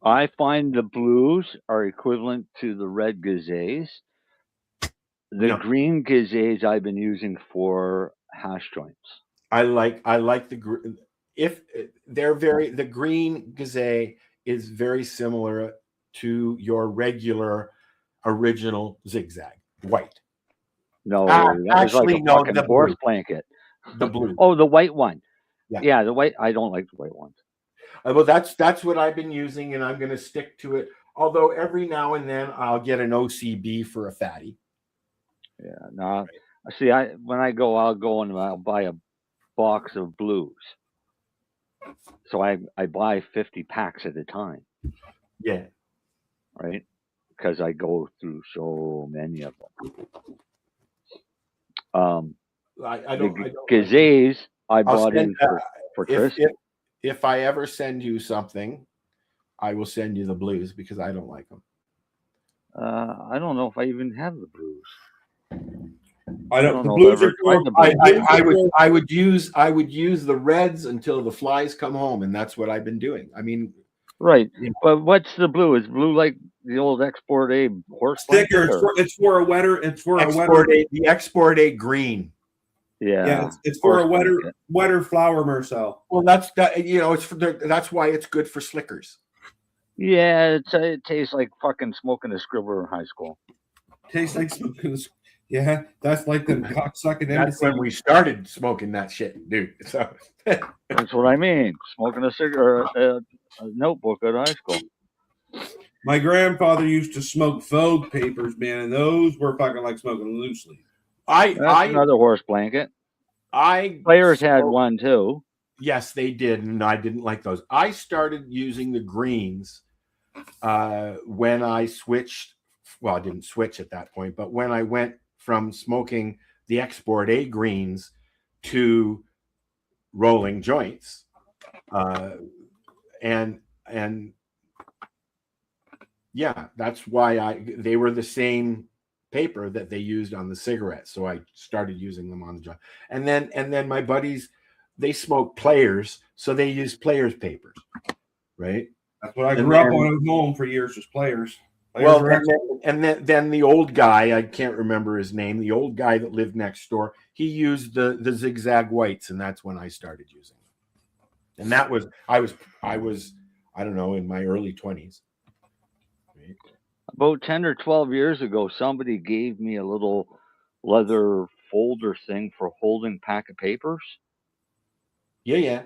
I find the blues are equivalent to the red Gazés. The green Gazés I've been using for hash joints. I like the green Gazé is very similar to your regular original zigzag white. No, actually, like no, the horse blanket. The blue. Oh, the white one. Yeah, the white. I don't like the white ones. Well, that's what I've been using, and I'm going to stick to it. Although every now and then I'll get an OCB for a fatty. Yeah, no. See, when I go, I'll go and I'll buy a box of blues. So I buy 50 packs at a time. Yeah. Right? Because I go through so many of them. Gazés I bought in for Christmas. If I ever send you something, I will send you the blues because I don't like them. I don't know if I even have the blues. I don't. The blues are cool. I would use the reds until the flies come home, and that's what I've been doing. I mean, right. But what's the blue? Is blue like the old Export A horse sticker? It's for a wetter. It's for a wetter. The Export A green. Yeah. It's for a wetter flower, Marcel. Well, that's why it's good for slickers. Yeah, it tastes like fucking smoking a scribbler in high school. Tastes like smoking. Yeah, that's like them cocksucking That's embassy. when we started smoking that shit, dude. So That's what I mean. Smoking a cigarette, a notebook at high school. My grandfather used to smoke faux papers, man, and those were fucking like smoking loose leaf. That's another horse blanket. Players had one too. Yes, they did, and I didn't like those. I started using the greens when I switched. Well, I didn't switch at that point, but when I went from smoking the Export A greens to rolling joints, and yeah, that's why they were the same paper that they used on the cigarettes, so I started using them on the joint. And then my buddies, they smoked Players, so they used Players papers, right? That's what I grew up on at home for years, was Players. Well, and then the old guy, I can't remember his name, the old guy that lived next door, he used the zigzag whites, and that's when I started using them. And that was I was I don't know, in my early 20s. Right? About 10 or 12 years ago, somebody gave me a little leather folder thing for holding pack of papers. Yeah.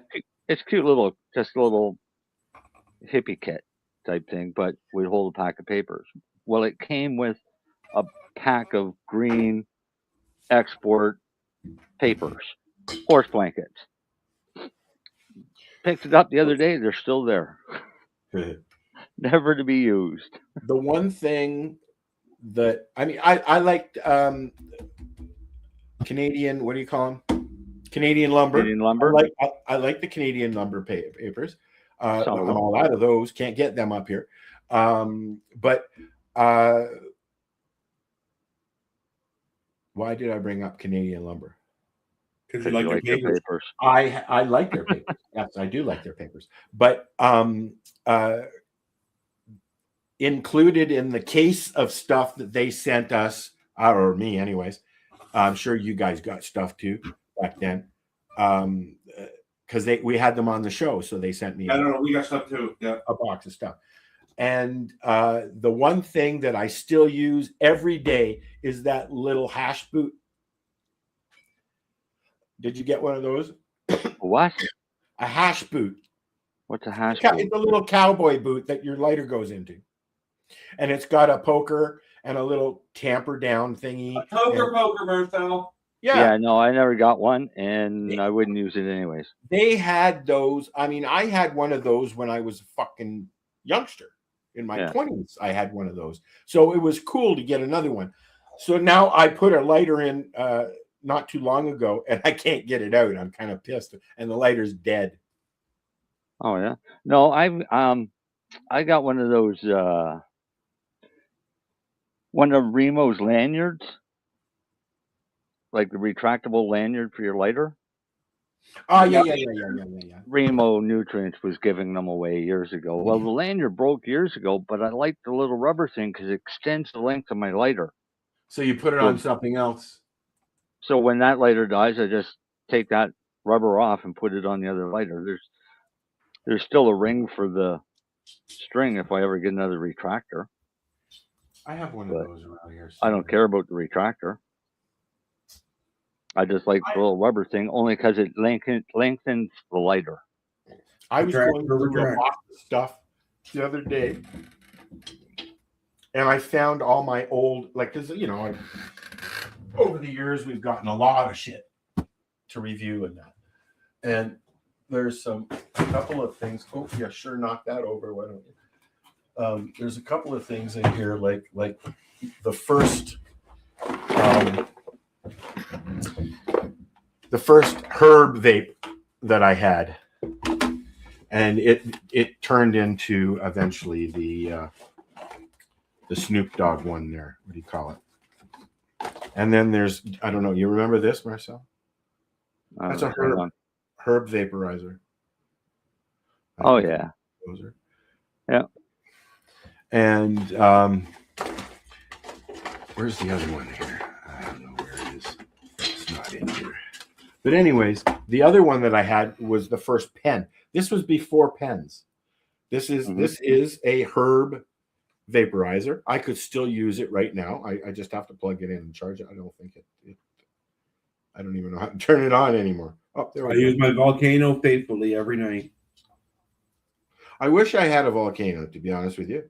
It's cute little, just a little hippie kit type thing, but we'd hold a pack of papers. Well, it came with a pack of green Export papers, horse blankets. Picked it up the other day. They're still there. Never to be used. The one thing that I liked Canadian, what do you call them? Canadian lumber. Canadian lumber. I like the Canadian lumber papers. I'm all out of those. Can't get them up here. But why did I bring up Canadian lumber? Because you like their papers. I like their papers. Yes, I do like their papers. But included in the case of stuff that they sent us, or me anyways, I'm sure you guys got stuff too back then. Because we had them on the show, so they sent me. I don't know. We got stuff too. Yeah, a box of stuff. And the one thing that I still use every day is that little hash boot. Did you get one of those? What? A hash boot. What's a hash boot? It's a little cowboy boot that your lighter goes into, and it's got a poker and a little tamper down thingy. A poker, Marcel. Yeah, no, I never got one, and I wouldn't use it anyways. They had those. I mean, I had one of those when I was a fucking youngster. In my 20s, I had one of those. So it was cool to get another one. So now I put a lighter in not too long ago, and I can't get it out. I'm kind of pissed. And the lighter's dead. Oh, yeah? No, I got one of those, one of Remo's lanyards. Like the retractable lanyard for your lighter. Oh, yeah. Remo Nutrients was giving them away years ago. Well, the lanyard broke years ago, but I like the little rubber thing because it extends the length of my lighter. So you put it on something else. So when that lighter dies, I just take that rubber off and put it on the other lighter. There's still a ring for the string if I ever get another retractor. I have one of those around here. I don't care about the retractor. I just like the little rubber thing only because it lengthens the lighter. I was going through a box of stuff the other day, and I found all my old, because over the years we've gotten a lot of shit to review and that, and there's a couple of things. Oh yeah, sure, knock that over. Why don't you? There's a couple of things in here, like the first. The first herb vape that I had, and it turned into eventually the Snoop Dogg one there. What do you call it? And then there's, I don't know. You remember this, Marcel? That's a herb vaporizer. Oh yeah. Yeah. And where's the other one here? I don't know where it is. It's not in here. But anyways, the other one that I had was the first pen. This was before pens. This is a herb vaporizer. I could still use it right now. I just have to plug it in and charge it. I don't think I don't even know how to turn it on anymore. Oh, there we I go. use my Volcano faithfully every night. I wish I had a Volcano, to be honest with you.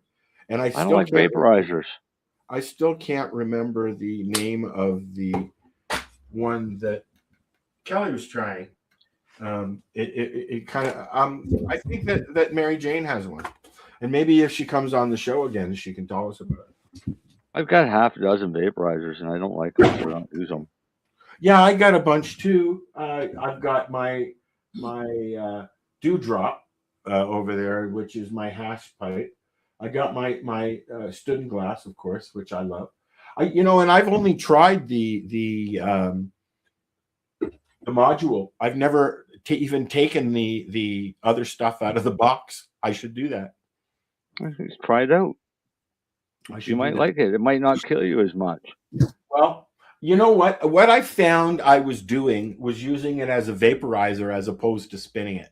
And I don't like vaporizers. I still can't remember the name of the one that Kelly was trying. It kind of I think that Marijane has one, and maybe if she comes on the show again, she can tell us about it. I've got half a dozen vaporizers, and I don't like them, so I don't use them. Yeah, I got a bunch too. I've got my dewdrop over there, which is my hash pipe. I got my student glass, of course, which I love. And I've only tried the module. I've never even taken the other stuff out of the box. I should do that. Just try it out. You might like it. It might not kill you as much. Well, you know what? What I found I was doing was using it as a vaporizer as opposed to spinning it.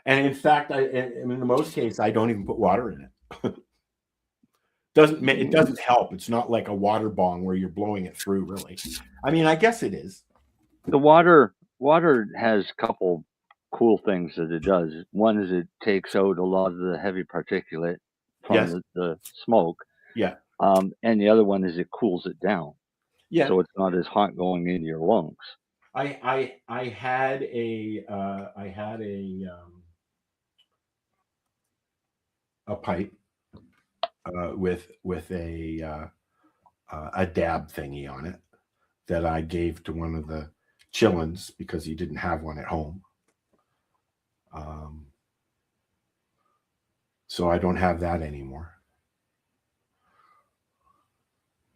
And in fact, in the most cases, I don't even put water in it. It doesn't help. It's not like a water bong where you're blowing it through, really. I mean, I guess it is. The water has a couple cool things that it does. One is it takes out a lot of the heavy particulate from the smoke. Yeah. And the other one is it cools it down. Yeah. So it's not as hot going into your lungs. I had a pipe with a dab thingy on it that I gave to one of the chillins because he didn't have one at home. So I don't have that anymore.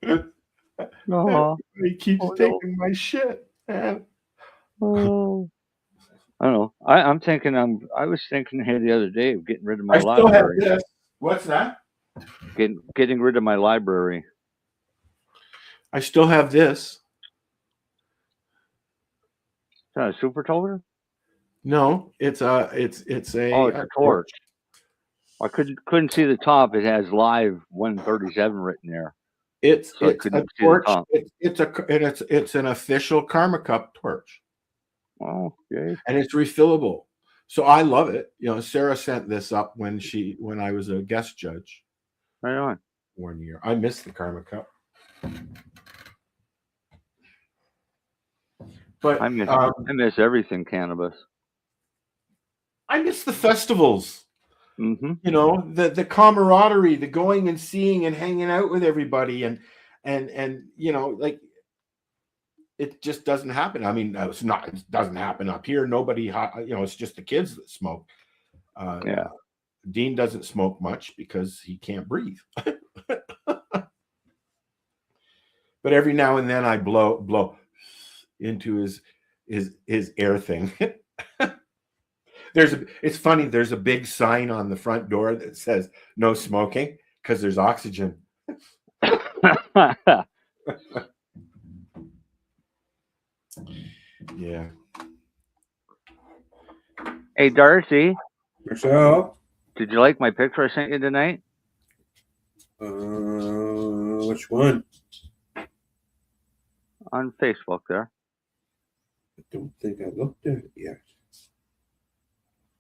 He keeps taking my shit, man. Oh. I don't know. I was thinking here the other day of getting rid of my library. Still have this. What's that? Getting rid of my library. I still have this. Is that a super toter? No, it's a it's a torch. I couldn't see the top. It has live 137 written there. It's a torch. It's an official Karma Cup torch. Oh, okay. And it's refillable. So I love it. Sarah sent this up when I was a guest judge. Right on. 1 year. I miss the Karma Cup. But I miss everything cannabis. I miss the festivals. Mm-hmm. The camaraderie, the going and seeing and hanging out with everybody, and like it just doesn't happen. I mean, it doesn't happen up here. Nobody, it's just the kids that smoke. Yeah. Dean doesn't smoke much because he can't breathe. But every now and then I blow into his air thing. It's funny. There's a big sign on the front door that says no smoking because there's oxygen. Yeah. Hey, Darcy. Marcel. Did you like my picture I sent you tonight? Which one? On Facebook there. I don't think I looked at it yet.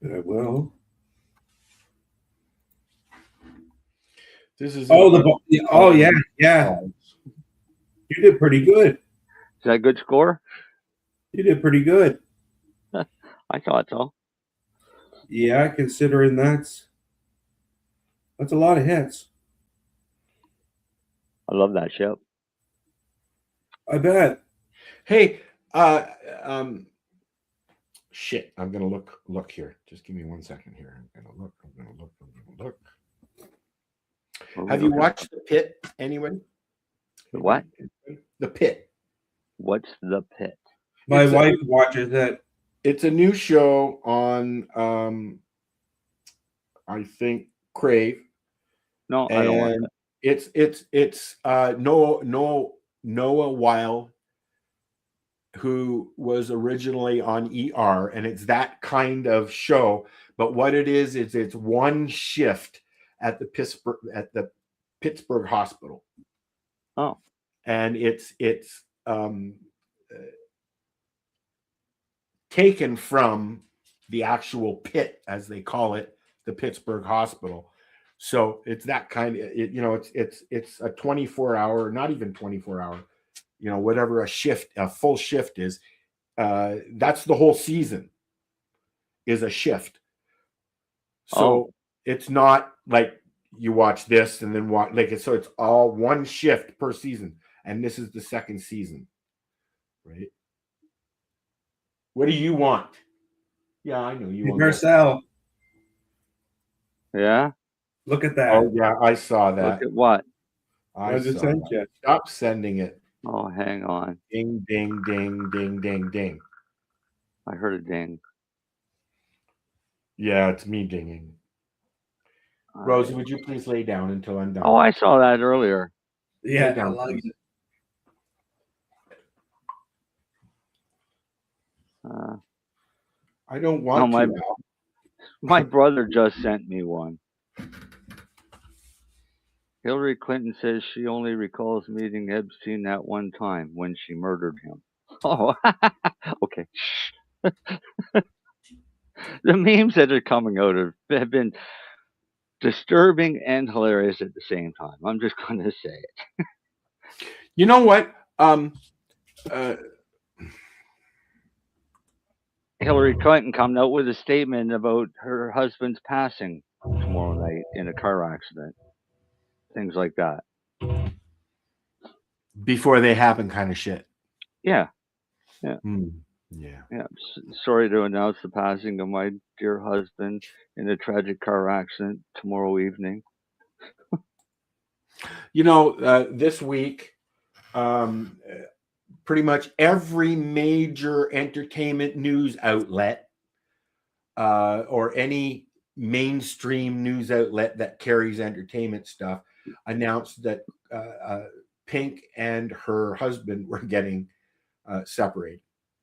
But I will. This is yeah. You did pretty good. Is that a good score? You did pretty good. I thought so. Yeah, considering that's a lot of hits. I love that show. I bet. Hey, shit, I'm gonna look here. Just give me 1 second here. I'm gonna look. Have you watched The Pit anyway? The what? The Pit. What's The Pit? My wife watches that. It's a new show on I think Crave. No, I don't want it. It's Noah Weil, who was originally on ER, and it's that kind of show. But what it is it's one shift at the Pittsburgh hospital. Oh, and it's taken from the actual pit, as they call it, the Pittsburgh hospital. So it's that kind of, it's a 24-hour, not even 24-hour, whatever a full shift is. That's the whole season is a shift. So it's not like you watch this and then watch so it's all one shift per season, and this is the second season, right? What do you want? Yeah, I know you want Marcel. Yeah. Look at that. Oh yeah, I saw that. Look at what? I just saw sent that. you. Stop sending it. Oh, hang on. Ding, ding, ding, ding, ding, ding. I heard a ding. Yeah, it's me dinging. Rosie, would you please lay down until I'm done? Oh, I saw that earlier. Yeah, Lay down, I like please. it. I don't want no, to. my brother just sent me one. Hillary Clinton says she only recalls meeting Epstein that one time when she murdered him. Oh, okay. The memes that are coming out have been disturbing and hilarious at the same time. I'm just going to say it. You know what? Hillary Clinton coming out with a statement about her husband's passing tomorrow night in a car accident. Things like that. Before they happen, kind of shit. Yeah. Yeah. Yeah. Yeah. Sorry to announce the passing of my dear husband in a tragic car accident tomorrow evening. This week, pretty much every major entertainment news outlet or any mainstream news outlet that carries entertainment stuff announced that Pink and her husband were getting separated.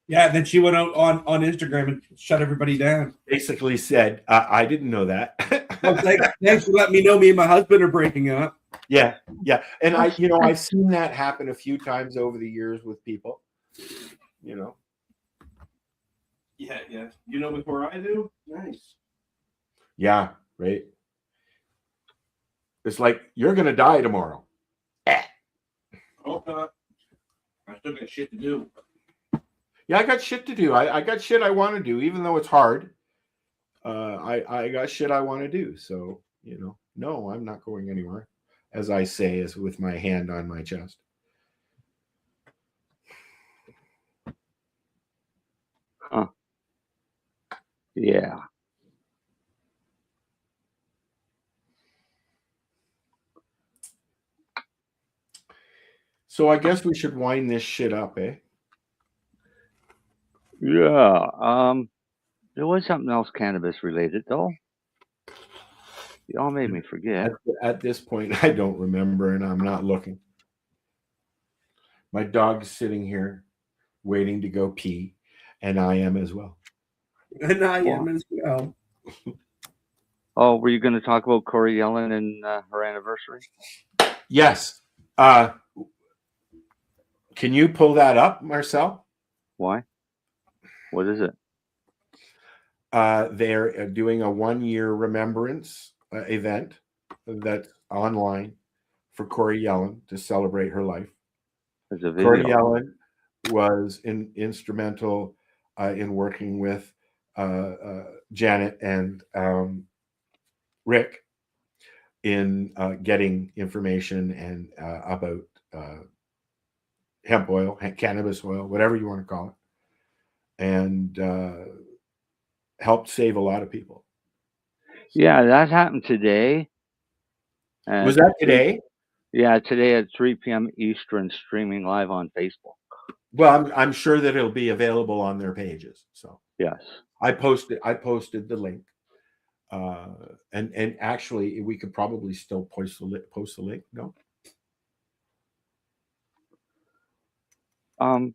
Yeah, then she went out on Instagram and shut everybody down. Basically said, I didn't know that. Thanks for letting me know me and my husband are breaking up. Yeah. And I've seen that happen a few times over the years with people, Yeah. You know before I do? Nice. Yeah, right. It's like, you're going to die tomorrow. Hope not. I still got shit to do. Yeah, I got shit to do. I got shit I want to do, even though it's hard. I got shit I want to do. So, no, I'm not going anywhere. As I say, is with my hand on my chest. Huh. Yeah. So I guess we should wind this shit up, eh? Yeah. There was something else cannabis related though. Y'all made me forget. At this point, I don't remember, and I'm not looking. My dog's sitting here waiting to go pee, and I am as well. And I am as well. Oh, were you going to talk about Corey Yellen and her anniversary? Yes. Can you pull that up, Marcel? Why? What is it? They're doing a 1-year remembrance event that's online for Corey Yellen to celebrate her life. There's a video. Corey Yellen was instrumental in working with Janet and Rick in getting information and about hemp oil, cannabis oil, whatever you want to call it, and helped save a lot of people. Yeah, that happened today. Was that today? Yeah, today at 3 p.m. Eastern, streaming live on Facebook. Well, I'm sure that it'll be available on their pages. So yes, I posted the link, and actually we could probably still post the link. No, I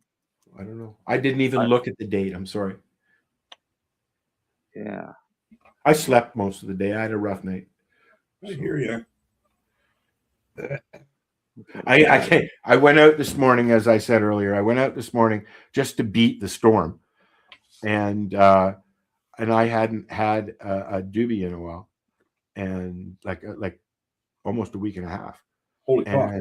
don't know. I didn't even look at the date. I'm sorry. Yeah, I slept most of the day. I had a rough night. I hear you. I went out this morning, as I said earlier. I went out this morning just to beat the storm, and I hadn't had a doobie in a while, and like almost a week and a half. Holy fuck!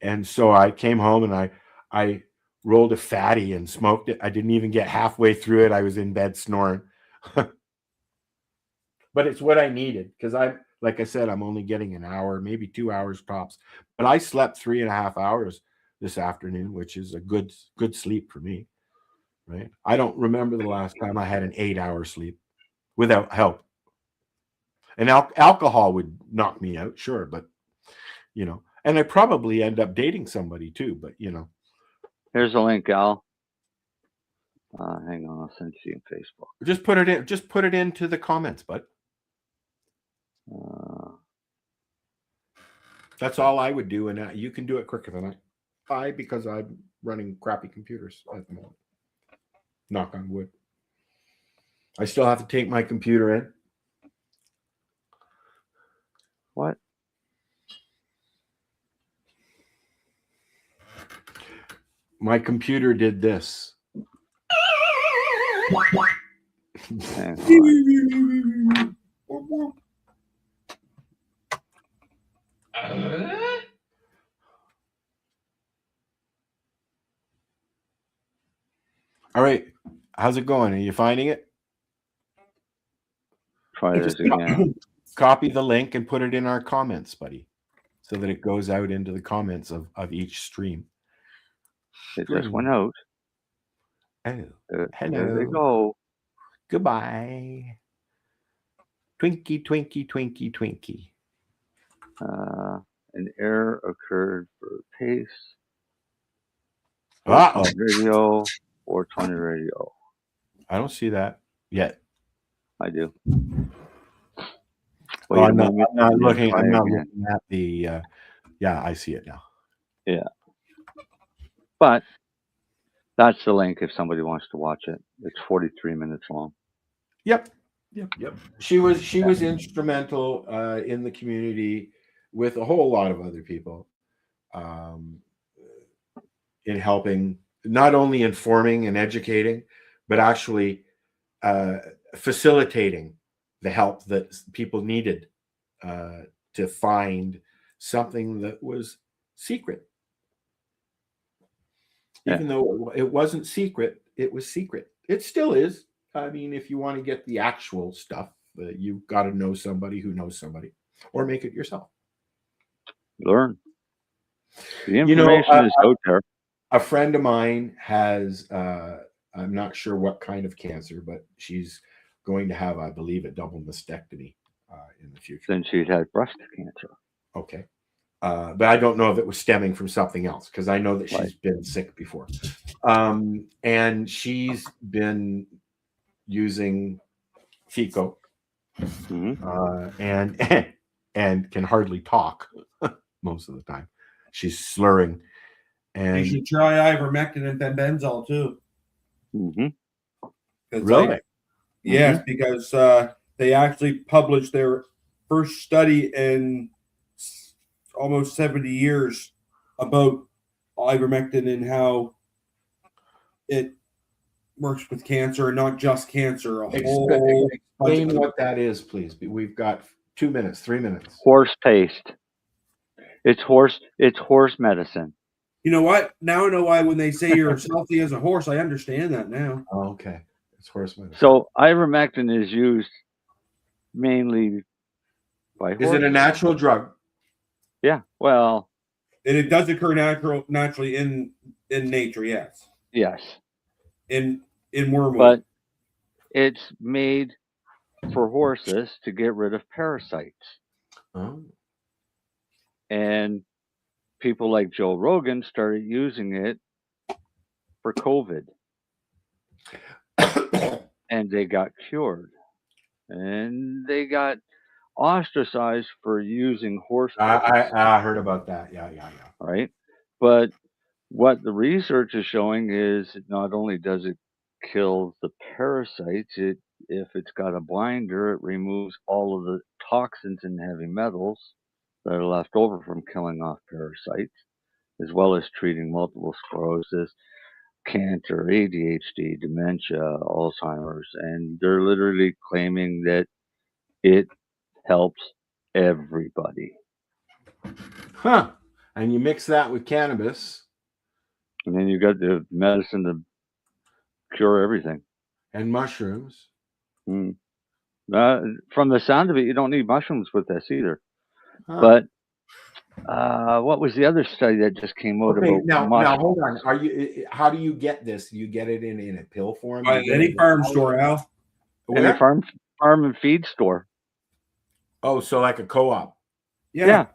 And so I came home and I rolled a fatty and smoked it. I didn't even get halfway through it. I was in bed snoring. But it's what I needed because like I said, I'm only getting an hour, maybe 2 hours tops. But I slept 3.5 hours this afternoon, which is a good sleep for me. Right? I don't remember the last time I had an 8-hour sleep without help. And alcohol would knock me out, sure, but and I probably end up dating somebody too, but Here's a link, Al. Hang on, I'll send it to you on Facebook. Just put it in. Just put it into the comments, bud. That's all I would do, and you can do it quicker than I because I'm running crappy computers at the moment. Knock on wood. I still have to take my computer in. What? My computer did this. All right. How's it going? Are you finding it? Try this again. Copy the link and put it in our comments, buddy, so that it goes out into the comments of each stream. It just went out. Oh, hello. There they go. Goodbye. Twinkie, twinkie, twinkie, twinkie. An error occurred for paste. Uh-oh. Radio 420 radio. I don't see that yet. I do. Well, I'm not looking at the. Yeah, I see it now. Yeah. But that's the link if somebody wants to watch it. It's 43 minutes long. Yep. She was instrumental in the community with a whole lot of other people in helping, not only informing and educating, but actually facilitating the help that people needed to find something that was secret. Even though it wasn't secret, it was secret. It still is. I mean, if you want to get the actual stuff, you've got to know somebody who knows somebody, or make it yourself. Learn. The information is out there. A friend of mine has, I'm not sure what kind of cancer, but she's going to have, I believe, a double mastectomy in the future. Then she'd had breast cancer. Okay. But I don't know if it was stemming from something else, because I know that she's been sick before. And she's been using FICO and can hardly talk most of the time. She's slurring. And you should try ivermectin and benzol too. Really? Yes, because they actually published their first study in almost 70 years about ivermectin and how it works with cancer, and not just cancer. Explain what that is, please. We've got 2 minutes, 3 minutes. Horse paste. It's horse medicine. You know what? Now I know why when they say you're as healthy as a horse, I understand that now. Oh, okay. It's horse medicine. So ivermectin is used mainly by horses. Is it a natural drug? Yeah. Well, and it does occur naturally in nature, yes. Yes. In wormwood. But it's made for horses to get rid of parasites. Oh. And people like Joe Rogan started using it for COVID. And they got cured. And they got ostracized for using horse. I heard about that. Yeah. Right? But what the research is showing is not only does it kill the parasites, it if it's got a binder, it removes all of the toxins and heavy metals that are left over from killing off parasites, as well as treating multiple sclerosis, cancer, ADHD, dementia, Alzheimer's, and they're literally claiming that it helps everybody. Huh. And you mix that with cannabis. And then you got the medicine to cure everything. And mushrooms. From the sound of it, you don't need mushrooms with this either. Huh. But what was the other study that just came out about now hold on. How do you get this? Do you get it in a pill form? Any farm store, Al. Any farm and feed store. Oh, so like a co-op. Yeah.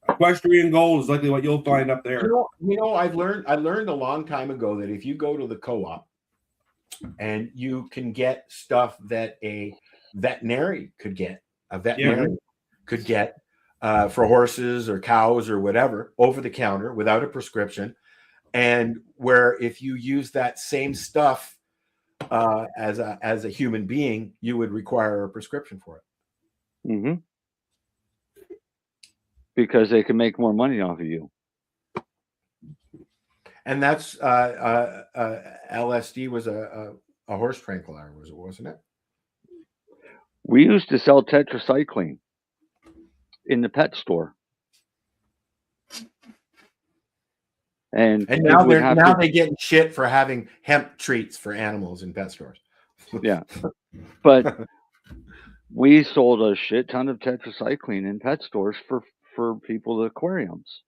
Equestrian Gold is likely what you'll find up there. You know, I learned a long time ago that if you go to the co-op and you can get stuff that a veterinary could get, for horses or cows or whatever over the counter without a prescription, and where if you use that same stuff as a human being, you would require a prescription for it. Mm-hmm. Because they can make more money off of you. And that's LSD was a horse tranquilizer, wasn't it? We used to sell tetracycline in the pet store. And now they're getting shit for having hemp treats for animals in pet stores. Yeah. But we sold a shit ton of tetracycline in pet stores for people's aquariums.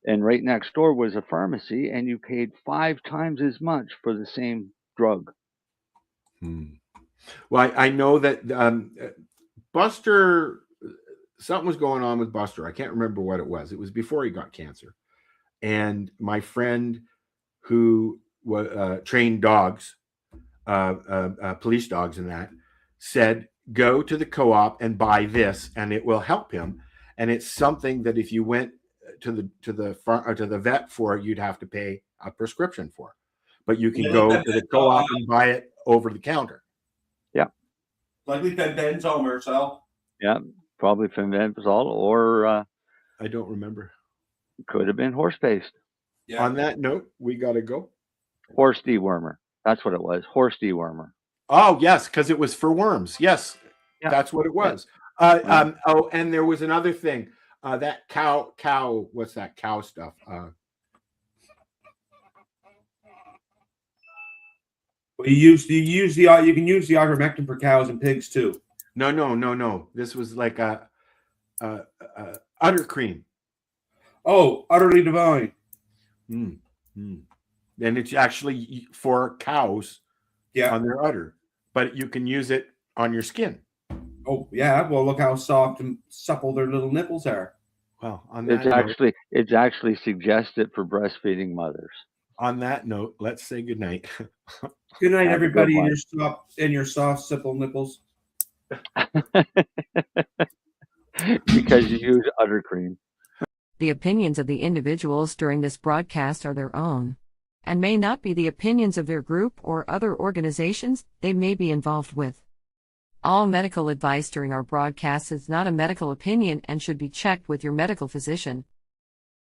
And right next door was a pharmacy, and you paid 5 times as much for the same drug. Well, I know that Buster, something was going on with Buster. I can't remember what it was. It was before he got cancer. And my friend who trained dogs, police dogs and that, said, go to the co-op and buy this, and it will help him. And it's something that if you went to the vet for, you'd have to pay a prescription for. But you can go to the co-op and buy it over the counter. Yeah. Likely Fenbenzol, Marcel. Yeah, probably Fenbenzol, or I don't remember. Could have been horse paste. Yeah. On that note, we got to go. Horse dewormer. That's what it was. Horse dewormer. Oh, yes, because it was for worms. Yes, that's what it was. And there was another thing. That cow. What's that cow stuff? You can use the ivermectin for cows and pigs too. No. This was like a udder cream. Oh, utterly divine. And it's actually for cows on their udder, but you can use it on your skin. Oh yeah, well look how soft and supple their little nipples are. Well, it's actually suggested for breastfeeding mothers. On that note, let's say good night. Good night, everybody, in your soft, supple nipples. Because you use udder cream. The opinions of the individuals during this broadcast are their own, and may not be the opinions of their group or other organizations they may be involved with. All medical advice during our broadcast is not a medical opinion and should be checked with your medical physician.